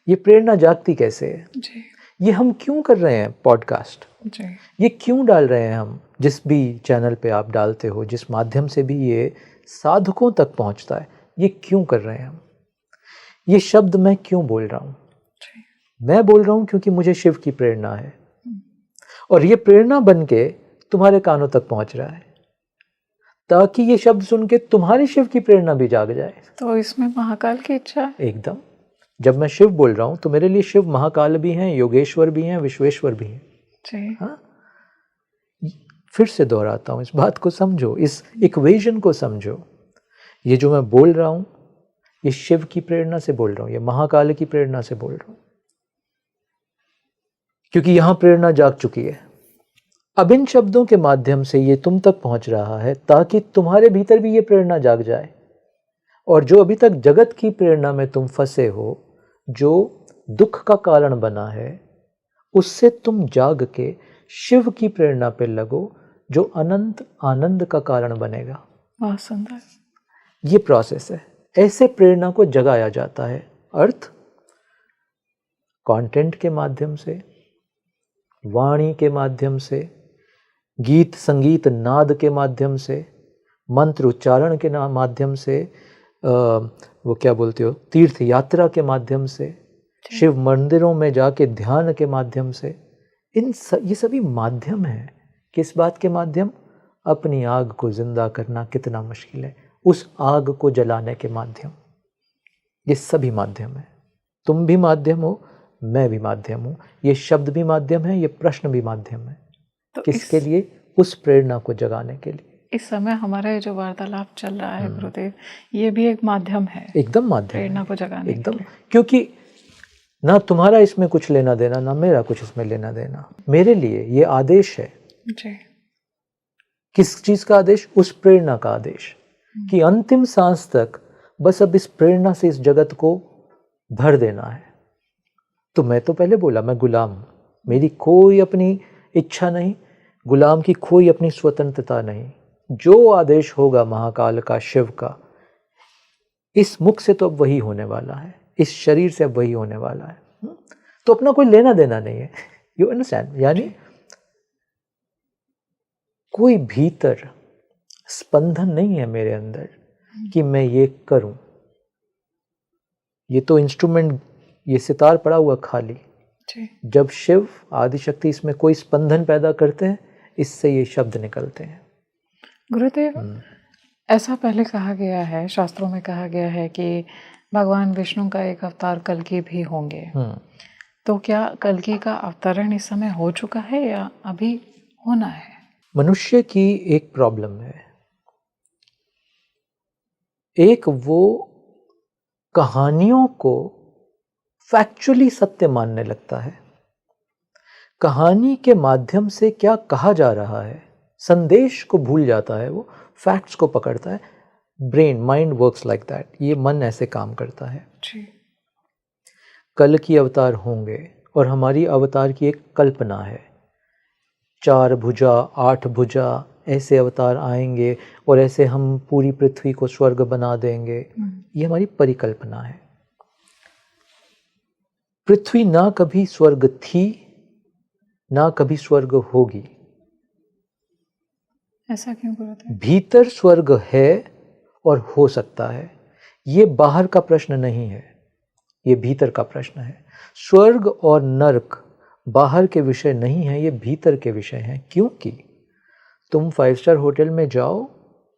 ये प्रेरणा जागती कैसे है? जी। ये हम क्यों कर रहे हैं पॉडकास्ट? जी। ये क्यों डाल रहे हैं हम? जिस भी चैनल पे आप डालते हो, जिस माध्यम से भी ये साधकों तक पहुंचता है, ये क्यों कर रहे हैं हम? ये शब्द मैं क्यों बोल रहा हूँ? मैं बोल रहा हूँ क्योंकि मुझे शिव की प्रेरणा है। और ये प्रेरणा बन के तुम्हारे कानों तक पहुंच रहा है, ताकि ये शब्द सुन के तुम्हारी शिव की प्रेरणा भी जाग जाए। तो इसमें महाकाल की इच्छा है। एकदम। जब मैं शिव बोल रहा हूं तो मेरे लिए शिव महाकाल भी हैं, योगेश्वर भी हैं, विश्वेश्वर भी हैं। जी। हाँ, फिर से दोहराता हूं, इस बात को समझो, इस इक्वेशन को समझो। ये जो मैं बोल रहा हूं, ये शिव की प्रेरणा से बोल रहा हूं, ये महाकाल की प्रेरणा से बोल रहा हूं, क्योंकि यहां प्रेरणा जाग चुकी है। अब इन शब्दों के माध्यम से ये तुम तक पहुंच रहा है, ताकि तुम्हारे भीतर भी ये प्रेरणा जाग जाए। और जो अभी तक जगत की प्रेरणा में तुम फंसे हो, जो दुख का कारण बना है, उससे तुम जाग के शिव की प्रेरणा पे लगो, जो अनंत आनंद का कारण बनेगा। बहुत सुंदर। ये प्रोसेस है, ऐसे प्रेरणा को जगाया जाता है। अर्थ कंटेंट के माध्यम से, वाणी के माध्यम से, गीत संगीत नाद के माध्यम से, मंत्र उच्चारण के माध्यम से, वो क्या बोलते हो, तीर्थ यात्रा के माध्यम से, शिव मंदिरों में जाके ध्यान के माध्यम से। ये सभी माध्यम हैं। किस बात के माध्यम? अपनी आग को जिंदा करना कितना मुश्किल है, उस आग को जलाने के माध्यम। ये सभी माध्यम है। तुम भी माध्यम हो, मैं भी माध्यम हूँ, ये शब्द भी माध्यम है, ये प्रश्न भी माध्यम है। तो किसके लिए? उस प्रेरणा को जगाने के लिए। इस समय हमारा जो वार्तालाप चल रहा है गुरुदेव, ये भी एक माध्यम है। एकदम माध्यम, प्रेरणा को जगाने एकदम के लिए। क्योंकि ना तुम्हारा इसमें कुछ लेना देना, ना मेरा कुछ इसमें लेना देना। मेरे लिए ये आदेश है। जी। किस चीज का आदेश? उस प्रेरणा का आदेश, कि अंतिम सांस तक बस अब इस प्रेरणा से इस जगत को भर देना है। तो मैं तो पहले बोला, मैं गुलाम हूं, मेरी कोई अपनी इच्छा नहीं, गुलाम की कोई अपनी स्वतंत्रता नहीं। जो आदेश होगा महाकाल का, शिव का, इस मुख से तो अब वही होने वाला है, इस शरीर से अब वही होने वाला है। तो अपना कोई लेना देना नहीं है। You understand? यानी कोई भीतर स्पंदन नहीं है मेरे अंदर कि मैं ये करूं। ये तो इंस्ट्रूमेंट, ये सितार पड़ा हुआ खाली। जब शिव आदिशक्ति इसमें कोई स्पंदन पैदा करते हैं, इससे ये शब्द निकलते हैं। गुरुदेव, ऐसा पहले कहा गया है, शास्त्रों में कहा गया है कि भगवान विष्णु का एक अवतार कल्कि भी होंगे। तो क्या कल्कि का अवतरण इस समय हो चुका है या अभी होना है? मनुष्य की एक प्रॉब्लम है, एक वो कहानियों को फैक्चुअली सत्य मानने लगता है। कहानी के माध्यम से क्या कहा जा रहा है, संदेश को भूल जाता है, वो फैक्ट्स को पकड़ता है। Brain, mind works like that. ये मन ऐसे काम करता है। कल की अवतार होंगे और हमारी अवतार की एक कल्पना है। 4 भुजा, 8 भुजा, ऐसे अवतार आएंगे और ऐसे हम पूरी पृथ्वी को स्वर्ग बना देंगे। ये हमारी परिकल्पना है। पृथ्वी ना कभी स्वर्ग थी, ना कभी स्वर्ग होगी। ऐसा क्यों करते हैं? भीतर स्वर्ग है और हो सकता है। ये बाहर का प्रश्न नहीं है, ये भीतर का प्रश्न है। स्वर्ग और नरक बाहर के विषय नहीं है, ये भीतर के विषय हैं। क्योंकि तुम 5 स्टार होटल में जाओ,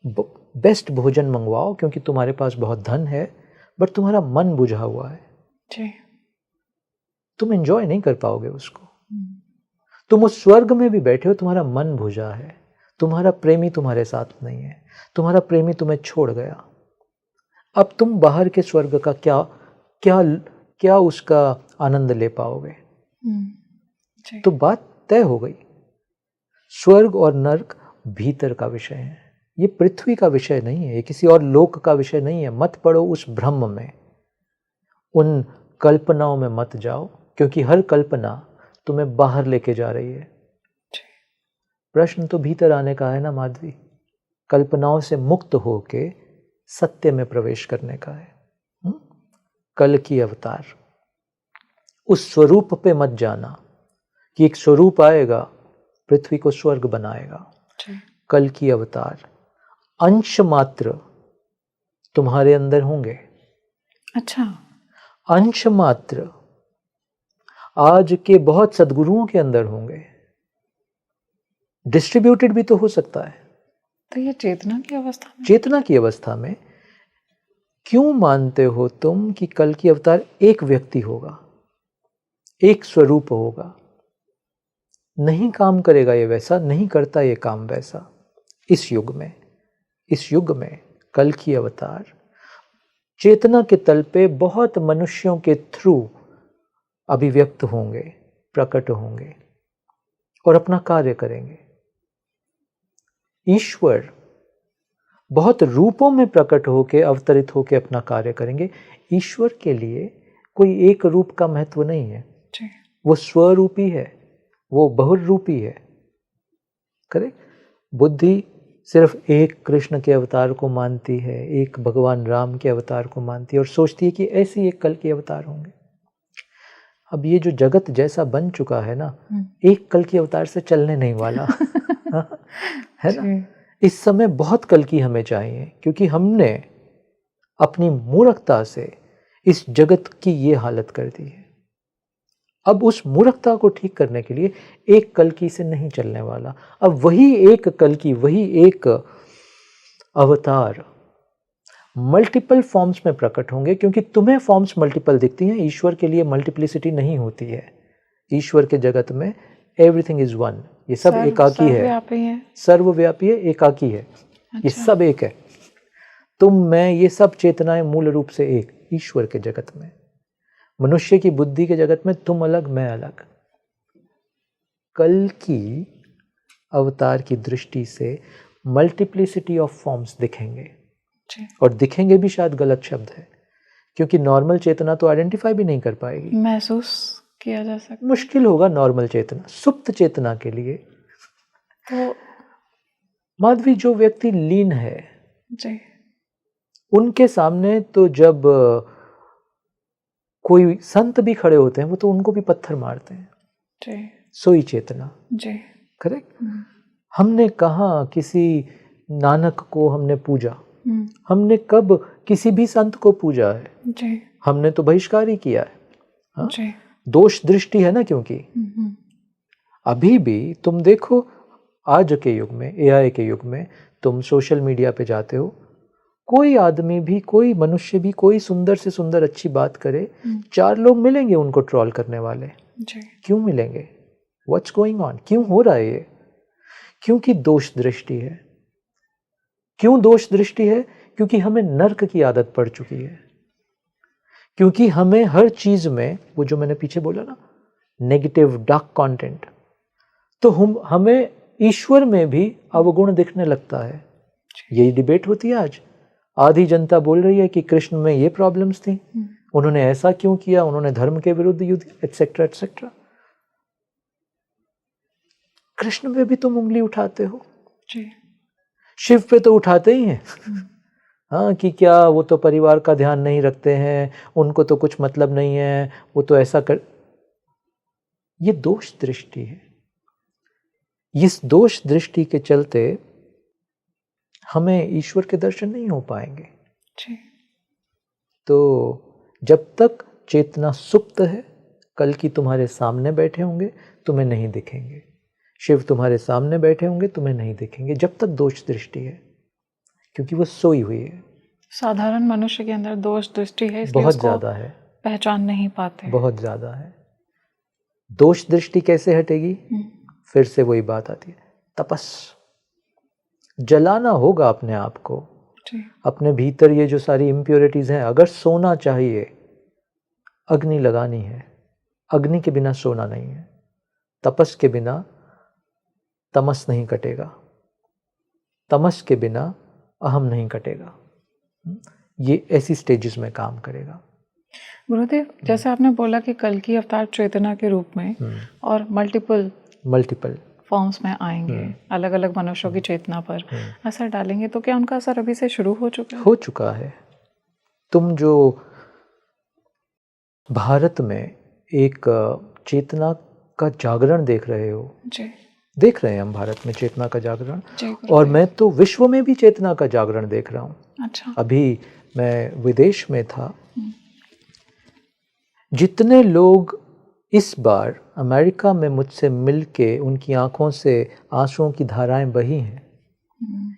बेस्ट भोजन मंगवाओ क्योंकि तुम्हारे पास बहुत धन है, बट तुम्हारा मन बुझा हुआ है जी। तुम एंजॉय नहीं कर पाओगे उसको। तुम उस स्वर्ग में भी बैठे हो, तुम्हारा मन बुझा है, तुम्हारा प्रेमी तुम्हारे साथ नहीं है, तुम्हारा प्रेमी तुम्हें छोड़ गया। अब तुम बाहर के स्वर्ग का क्या क्या क्या उसका आनंद ले पाओगे? तो बात तय हो गई। स्वर्ग और नरक भीतर का विषय है, ये पृथ्वी का विषय नहीं है, ये किसी और लोक का विषय नहीं है। मत पड़ो उस भ्रम में, उन कल्पनाओं में मत जाओ, क्योंकि हर कल्पना तुम्हें बाहर लेके जा रही है। प्रश्न तो भीतर आने का है ना माधवी, कल्पनाओं से मुक्त होके सत्य में प्रवेश करने का है। कल की अवतार, उस स्वरूप पे मत जाना कि एक स्वरूप आएगा पृथ्वी को स्वर्ग बनाएगा। कल की अवतार अंश मात्र तुम्हारे अंदर होंगे। अच्छा, अंश मात्र आज के बहुत सद्गुरुओं के अंदर होंगे, डिस्ट्रीब्यूटेड भी तो हो सकता है। तो ये चेतना की अवस्था में, चेतना की अवस्था में क्यों मानते हो तुम कि कल की अवतार एक व्यक्ति होगा, एक स्वरूप होगा? नहीं काम करेगा ये वैसा, नहीं करता ये काम वैसा। इस युग में कल की अवतार चेतना के तल पे बहुत मनुष्यों के थ्रू अभिव्यक्त होंगे, प्रकट होंगे और अपना कार्य करेंगे। ईश्वर बहुत रूपों में प्रकट होके, अवतरित होके अपना कार्य करेंगे। ईश्वर के लिए कोई एक रूप का महत्व नहीं है, वो स्वरूपी है, वो बहुरूपी है। करेक्ट? बुद्धि सिर्फ एक कृष्ण के अवतार को मानती है, एक भगवान राम के अवतार को मानती है और सोचती है कि ऐसे ही एक कल के अवतार होंगे। अब ये जो जगत जैसा बन चुका है ना, एक कल के अवतार से चलने नहीं वाला है ना। इस समय बहुत कल की हमें चाहिए, क्योंकि हमने अपनी मूर्खता से इस जगत की ये हालत कर दी है। अब उस मूर्खता को ठीक करने के लिए एक कल की से नहीं चलने वाला। अब वही एक कल की, वही एक अवतार मल्टीपल फॉर्म्स में प्रकट होंगे, क्योंकि तुम्हें फॉर्म्स मल्टीपल दिखती हैं, ईश्वर के लिए मल्टीप्लिसिटी नहीं होती है। ईश्वर के जगत में एवरीथिंग इज वन, ये सब एकाकी है, सर्वव्यापी है, एकाकी है। अच्छा। ये सब एक है, तुम मैं ये सब चेतनाएं मूल रूप से एक। ईश्वर के जगत में, मनुष्य की बुद्धि के जगत में तुम अलग, मैं अलग। कल की अवतार की दृष्टि से मल्टीप्लिसिटी ऑफ फॉर्म्स दिखेंगे, और दिखेंगे भी शायद गलत शब्द है, क्योंकि नॉर्मल चेतना तो आइडेंटिफाई भी नहीं कर पाएगी, महसूस किया जा सकता, मुश्किल होगा नॉर्मल चेतना। सुप्त चेतना के लिए तो माधवी, जो व्यक्ति लीन है जी, उनके सामने तो जब कोई संत भी खड़े होते हैं, वो तो उनको भी पत्थर मारते हैं जी। सोई चेतना जी, करेक्ट। हमने कहा किसी नानक को हमने पूजा, हमने कब किसी भी संत को पूजा है जी। हमने तो बहिष्कार ही किया है। हाँ? जी। दोष दृष्टि है ना, क्योंकि अभी भी तुम देखो, आज के युग में, एआई के युग में, तुम सोशल मीडिया पे जाते हो, कोई आदमी भी, कोई मनुष्य भी, कोई सुंदर से सुंदर अच्छी बात करे, 4 लोग मिलेंगे उनको ट्रोल करने वाले जी। क्यों मिलेंगे? What's going on? क्यों हो रहा है ये? क्योंकि दोष दृष्टि है। क्यों दोष दृष्टि है? क्योंकि हमें नर्क की आदत पड़ चुकी है, क्योंकि हमें हर चीज में, वो जो मैंने पीछे बोला ना, नेगेटिव डार्क कंटेंट, तो हमें ईश्वर में भी अवगुण दिखने लगता है। यही डिबेट होती है आज। आधी जनता बोल रही है कि कृष्ण में ये प्रॉब्लम्स थी, उन्होंने ऐसा क्यों किया, उन्होंने धर्म के विरुद्ध युद्ध, एटसेट्रा एटसेट्रा। कृष्ण पे भी तुम उंगली उठाते हो जी। शिव पे तो उठाते ही हैं हाँ, कि क्या वो तो परिवार का ध्यान नहीं रखते हैं, उनको तो कुछ मतलब नहीं है, वो तो ऐसा कर। ये दोष दृष्टि है। इस दोष दृष्टि के चलते हमें ईश्वर के दर्शन नहीं हो पाएंगे जी। तो जब तक चेतना सुप्त है, कल की तुम्हारे सामने बैठे होंगे, तुम्हें नहीं दिखेंगे। शिव तुम्हारे सामने बैठे होंगे, तुम्हें नहीं दिखेंगे, जब तक दोष दृष्टि है, क्योंकि वो सोई हुई है। साधारण मनुष्य के अंदर दोष दृष्टि है, इसलिए बहुत ज्यादा है, पहचान नहीं पाते, बहुत ज्यादा है। दोष दृष्टि कैसे हटेगी? फिर से वही बात आती है, तपस्या। जलाना होगा अपने आप को, अपने भीतर ये जो सारी इम्प्योरिटीज हैं। अगर सोना चाहिए, अग्नि लगानी है। अग्नि के बिना सोना नहीं है। तपस के बिना तमस नहीं कटेगा, तमस के बिना अहम नहीं कटेगा। ये ऐसी स्टेजेस में काम करेगा। गुरुदेव, जैसे आपने बोला कि कल की अवतार चेतना के रूप में और मल्टीपल फॉर्म्स में आएंगे, अलग अलग मनुष्यों की चेतना पर असर डालेंगे, तो क्या उनका असर अभी से शुरू हो चुका है? हो चुका है। तुम जो भारत में एक चेतना का जागरण देख रहे हो जी। देख रहे हैं हम भारत में चेतना का जागरण, और मैं तो विश्व में भी चेतना का जागरण देख रहा हूँ। अच्छा। अभी मैं विदेश में था, जितने लोग इस बार अमेरिका में मुझसे मिलके उनकी आंखों से आंसुओं की धाराएं बही हैं।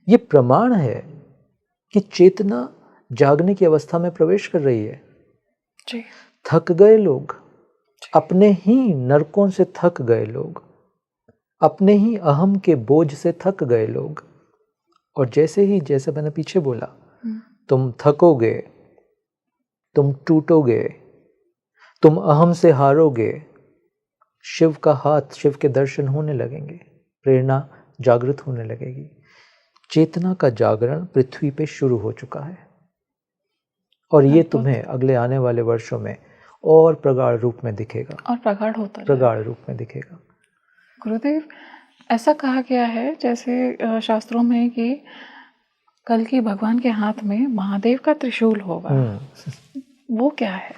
ये प्रमाण है कि चेतना जागने की अवस्था में प्रवेश कर रही है। जी। थक गए लोग, अपने ही नरकों से थक गए लोग, अपने ही अहम के बोझ से थक गए लोग। और जैसे मैंने पीछे बोला, तुम थकोगे, तुम टूटोगे, तुम अहम से हारोगे, शिव का हाथ, शिव के दर्शन होने लगेंगे, प्रेरणा जागृत होने लगेगी। चेतना का जागरण पृथ्वी पे शुरू हो चुका है और ये तुम्हें अगले आने वाले वर्षों में और प्रगाढ़ रूप में दिखेगा, और प्रगाढ़ होता प्रगाढ़ रूप में दिखेगा। गुरुदेव, ऐसा कहा गया है जैसे शास्त्रों में कि कल की भगवान के हाथ में महादेव का त्रिशूल होगा। वो क्या है?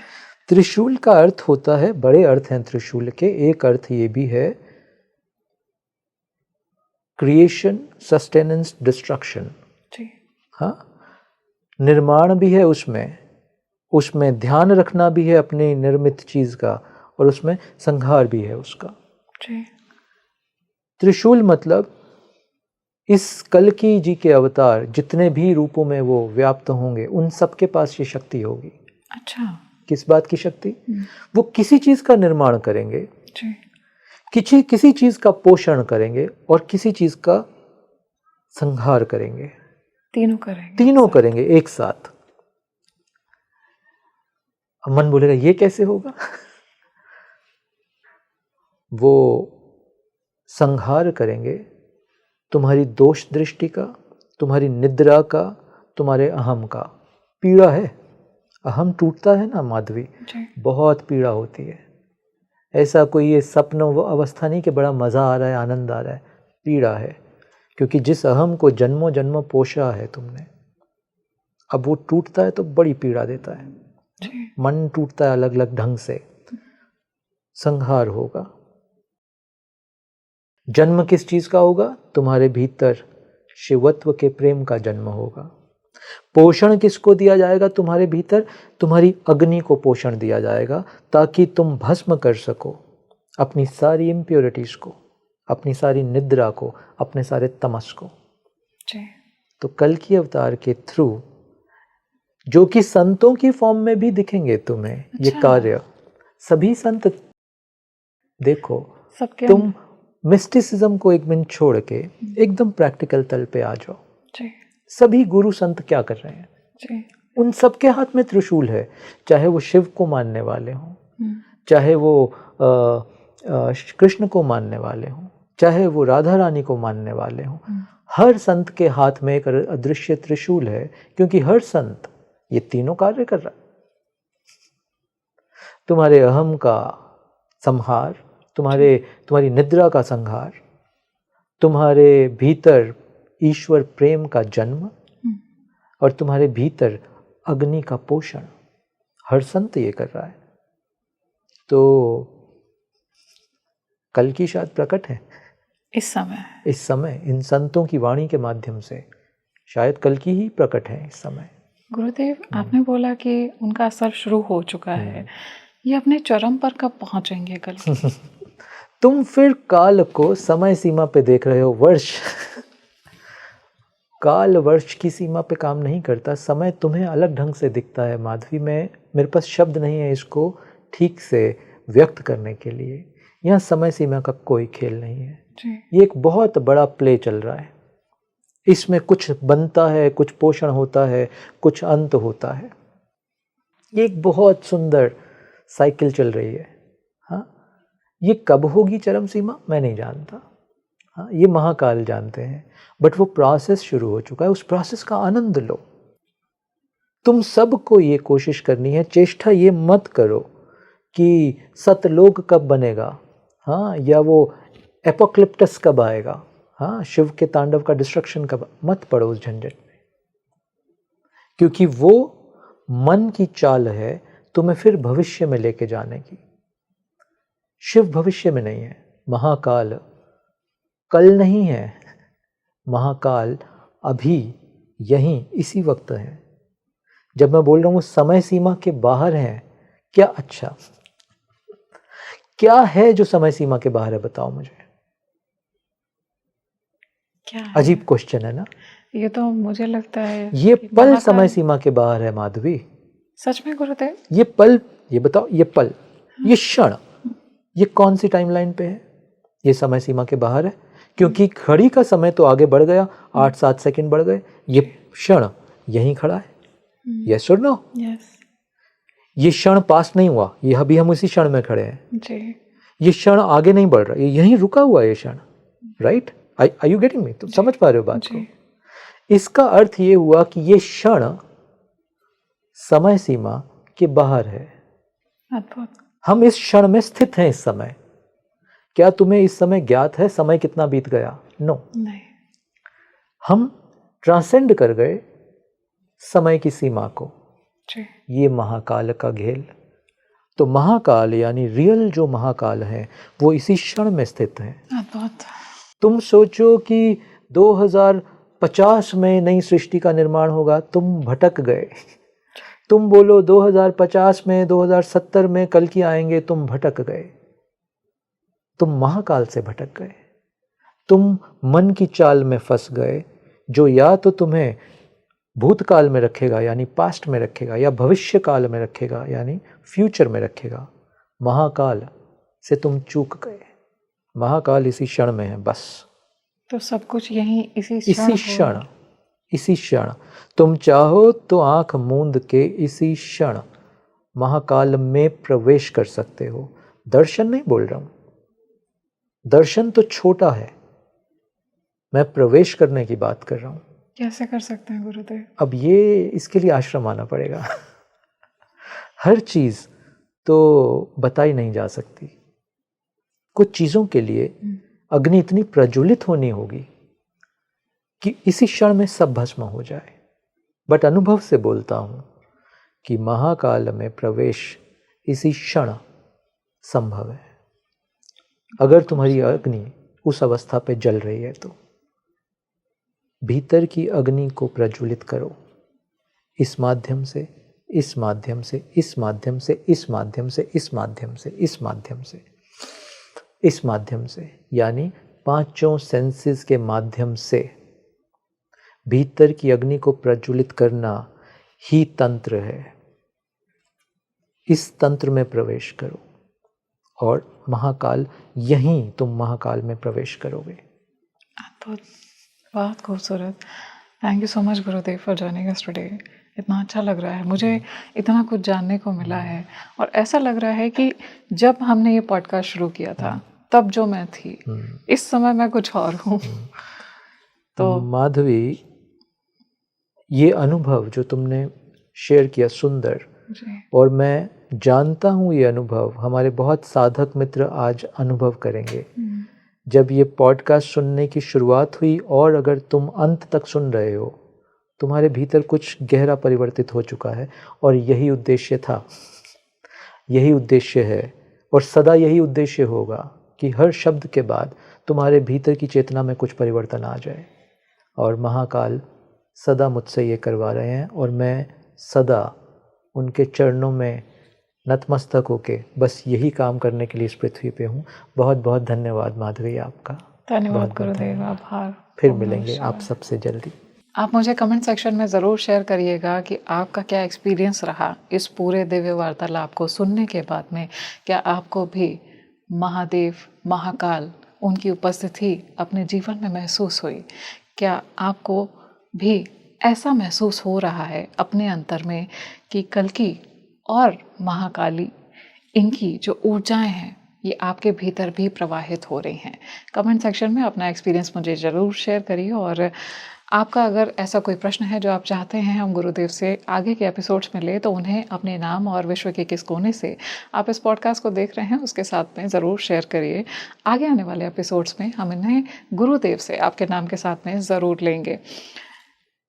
त्रिशूल का अर्थ होता है, बड़े अर्थ हैं त्रिशूल के। एक अर्थ ये भी है क्रिएशन, सस्टेनेंस, डिस्ट्रक्शन। हाँ, निर्माण भी है उसमें ध्यान रखना भी है अपनी निर्मित चीज का, और उसमें संहार भी है उसका। त्रिशूल मतलब इस कल्कि जी के अवतार जितने भी रूपों में वो व्याप्त होंगे, उन सबके पास ये शक्ति होगी। अच्छा। किस बात की शक्ति? वो किसी चीज का निर्माण करेंगे, किसी चीज का पोषण करेंगे और किसी चीज का संहार करेंगे। तीनों करेंगे एक साथ। अब मन बोलेगा ये कैसे होगा? वो संहार करेंगे तुम्हारी दोष दृष्टि का, तुम्हारी निद्रा का, तुम्हारे अहम का। पीड़ा है, अहम टूटता है ना माधवी, बहुत पीड़ा होती है। ऐसा कोई ये स्वप्न अवस्था नहीं कि बड़ा मजा आ रहा है, आनंद आ रहा है। पीड़ा है, क्योंकि जिस अहम को जन्मों जन्मों पोषा है तुमने, अब वो टूटता है तो बड़ी पीड़ा देता है। मन टूटता है अलग अलग ढंग से। संहार होगा। जन्म किस चीज का होगा? तुम्हारे भीतर शिवत्व के प्रेम का जन्म होगा। पोषण किसको दिया जाएगा? तुम्हारे भीतर तुम्हारी अग्नि को पोषण दिया जाएगा, ताकि तुम भस्म कर सको अपनी सारी इम्प्योरिटीज को, अपनी सारी निद्रा को, अपने सारे तमस को। तो कल की अवतार के थ्रू, जो कि संतों की फॉर्म में भी दिखेंगे तुम्हें ये कार्य। सभी संत देखो, तुम मिस्टिसिज्म को एक मिनट छोड़ के एकदम प्रैक्टिकल तल पे आ जाओ। सभी गुरु संत क्या कर रहे हैं? उन सबके हाथ में त्रिशूल है। चाहे वो शिव को मानने वाले हों, चाहे वो कृष्ण को मानने वाले हों, चाहे वो राधा रानी को मानने वाले हों, हर संत के हाथ में एक अदृश्य त्रिशूल है, क्योंकि हर संत ये तीनों कार्य कर रहा है। तुम्हारे अहम का संहार, तुम्हारी निद्रा का संहार, तुम्हारे भीतर ईश्वर प्रेम का जन्म, और तुम्हारे भीतर अग्नि का पोषण। हर संत ये कर रहा है। तो कल की शायद प्रकट है इस समय इन संतों की वाणी के माध्यम से। शायद कल की ही प्रकट है इस समय। गुरुदेव, आपने बोला कि उनका असर शुरू हो चुका है, ये अपने चरम पर कब पहुंचेंगे कल? तुम फिर काल को समय सीमा पे देख रहे हो। वर्ष काल वर्ष की सीमा पे काम नहीं करता। समय तुम्हें अलग ढंग से दिखता है माधवी। मेरे पास शब्द नहीं है इसको ठीक से व्यक्त करने के लिए। यहाँ समय सीमा का कोई खेल नहीं है। ये एक बहुत बड़ा प्ले चल रहा है। इसमें कुछ बनता है, कुछ पोषण होता है, कुछ अंत होता है। ये एक बहुत सुंदर साइकिल चल रही है। हाँ, ये कब होगी चरम सीमा मैं नहीं जानता। हाँ, ये महाकाल जानते हैं, बट वो प्रोसेस शुरू हो चुका है। उस प्रोसेस का आनंद लो। तुम सबको ये कोशिश करनी है, चेष्टा ये मत करो कि सतलोक कब बनेगा, हाँ, या वो एपोक्लिप्टस कब आएगा, हाँ, शिव के तांडव का डिस्ट्रक्शन कब। मत पड़ो उस झंझट में, क्योंकि वो मन की चाल है तुम्हें फिर भविष्य में लेके जाने की। शिव भविष्य में नहीं है। महाकाल कल नहीं है। महाकाल अभी यहीं इसी वक्त है। जब मैं बोल रहा हूँ समय सीमा के बाहर है, क्या अच्छा, क्या है जो समय सीमा के बाहर है, बताओ मुझे। क्या है? अजीब क्वेश्चन है ना। ये तो मुझे लगता है ये कि पल महाकाल- समय सीमा के बाहर है माधवी। सच में गुरुदेव? ये पल, ये बताओ, ये पल, ये क्षण, ये कौन सी टाइमलाइन पे है? ये समय सीमा के बाहर है, क्योंकि घड़ी का समय तो आगे बढ़ गया, 8-7 सेकंड बढ़ गए। ये क्षण यहीं खड़ा है। यस और नो? यस ये क्षण पास नहीं हुआ, ये अभी हम उसी क्षण में खड़े हैं। जी। ये क्षण आगे नहीं बढ़ रहा, ये यहीं रुका हुआ है ये क्षण। Right? Are you getting me? तुम समझ पा रहे हो बात को? इसका अर्थ ये हुआ कि ये क्षण समय सीमा के बाहर है। अद्भुत। हम इस क्षण में स्थित हैं इस समय। क्या तुम्हें इस समय ज्ञात है समय कितना बीत गया? नो। नहीं। हम ट्रांसेंड कर गए समय की सीमा को। जी। ये महाकाल का घेल। तो महाकाल यानी रियल जो महाकाल है वो इसी क्षण में स्थित है। अद्भुत। तुम सोचो कि 2050 में नई सृष्टि का निर्माण होगा, तुम भटक गए। तुम बोलो 2050 में, 2070 में कल की आएंगे, तुम भटक गए। तुम महाकाल से भटक गए। तुम मन की चाल में फंस गए, जो या तो तुम्हें भूतकाल में रखेगा यानी पास्ट में रखेगा, या भविष्य काल में रखेगा यानी फ्यूचर में रखेगा। महाकाल से तुम चूक गए। महाकाल इसी क्षण में है बस। तो सब कुछ यहीं इसी इसी क्षण तुम चाहो तो आंख मूंद के इसी क्षण महाकाल में प्रवेश कर सकते हो। दर्शन नहीं बोल रहा हूं, दर्शन तो छोटा है, मैं प्रवेश करने की बात कर रहा हूं। कैसे कर सकते हैं गुरुदेव? अब ये इसके लिए आश्रम आना पड़ेगा। हर चीज तो बताई नहीं जा सकती। कुछ चीजों के लिए अग्नि इतनी प्रज्वलित होनी होगी कि इसी क्षण में सब भस्म हो जाए। बट अनुभव से बोलता हूं कि महाकाल में प्रवेश इसी क्षण संभव है, अगर तुम्हारी अग्नि उस अवस्था पे जल रही है तो। भीतर की अग्नि को प्रज्वलित करो, इस माध्यम से, इस माध्यम से, इस माध्यम से, इस माध्यम से, इस माध्यम से, इस माध्यम से, इस माध्यम से, यानी पांचों सेंसेस के माध्यम से भीतर की अग्नि को प्रज्वलित करना ही तंत्र है। इस तंत्र में प्रवेश करो और महाकाल, यहीं तुम महाकाल में प्रवेश करोगे। अद्भुत, बहुत खूबसूरत। Thank you so much Gurudev for joining us today. इतना अच्छा लग रहा है, मुझे इतना कुछ जानने को मिला है। और ऐसा लग रहा है कि जब हमने ये पॉडकास्ट शुरू किया था तब जो मैं थी, इस समय मैं कुछ और हूँ। तो माधवी, ये अनुभव जो तुमने शेयर किया सुंदर, और मैं जानता हूँ ये अनुभव हमारे बहुत साधक मित्र आज अनुभव करेंगे। जब ये पॉडकास्ट सुनने की शुरुआत हुई और अगर तुम अंत तक सुन रहे हो, तुम्हारे भीतर कुछ गहरा परिवर्तित हो चुका है। और यही उद्देश्य था, यही उद्देश्य है, और सदा यही उद्देश्य होगा कि हर शब्द के बाद तुम्हारे भीतर की चेतना में कुछ परिवर्तन आ जाए। और महाकाल सदा मुझसे ये करवा रहे हैं, और मैं सदा उनके चरणों में नतमस्तक होके बस यही काम करने के लिए इस पृथ्वी पे हूँ। बहुत बहुत धन्यवाद माधवी आपका। धन्यवाद गुरुदेव, आभार। फिर मिलेंगे आप सबसे जल्दी। आप मुझे कमेंट सेक्शन में ज़रूर शेयर करिएगा कि आपका क्या एक्सपीरियंस रहा इस पूरे दिव्य वार्तालाप को सुनने के बाद में। क्या आपको भी महादेव, महाकाल, उनकी उपस्थिति अपने जीवन में महसूस हुई? क्या आपको भी ऐसा महसूस हो रहा है अपने अंतर में कि कल्कि और महाकाली, इनकी जो ऊर्जाएं हैं ये आपके भीतर भी प्रवाहित हो रही हैं? कमेंट सेक्शन में अपना एक्सपीरियंस मुझे ज़रूर शेयर करिए। और आपका अगर ऐसा कोई प्रश्न है जो आप चाहते हैं हम गुरुदेव से आगे के एपिसोड्स में ले, तो उन्हें अपने नाम और विश्व के किस कोने से आप इस पॉडकास्ट को देख रहे हैं उसके साथ में ज़रूर शेयर करिए। आगे आने वाले एपिसोड्स में हम इन्हें गुरुदेव से आपके नाम के साथ में ज़रूर लेंगे।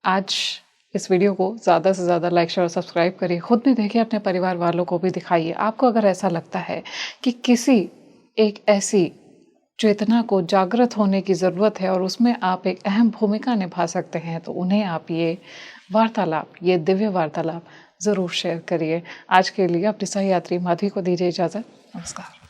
आज इस वीडियो को ज़्यादा से ज़्यादा लाइक, शेयर और सब्सक्राइब करिए। खुद भी देखिए, अपने परिवार वालों को भी दिखाइए। आपको अगर ऐसा लगता है कि किसी एक ऐसी चेतना को जागृत होने की ज़रूरत है और उसमें आप एक अहम भूमिका निभा सकते हैं, तो उन्हें आप ये वार्तालाप, ये दिव्य वार्तालाप ज़रूर शेयर करिए। आज के लिए अपनी सही यात्री माधवी को दीजिए इजाज़त। नमस्कार।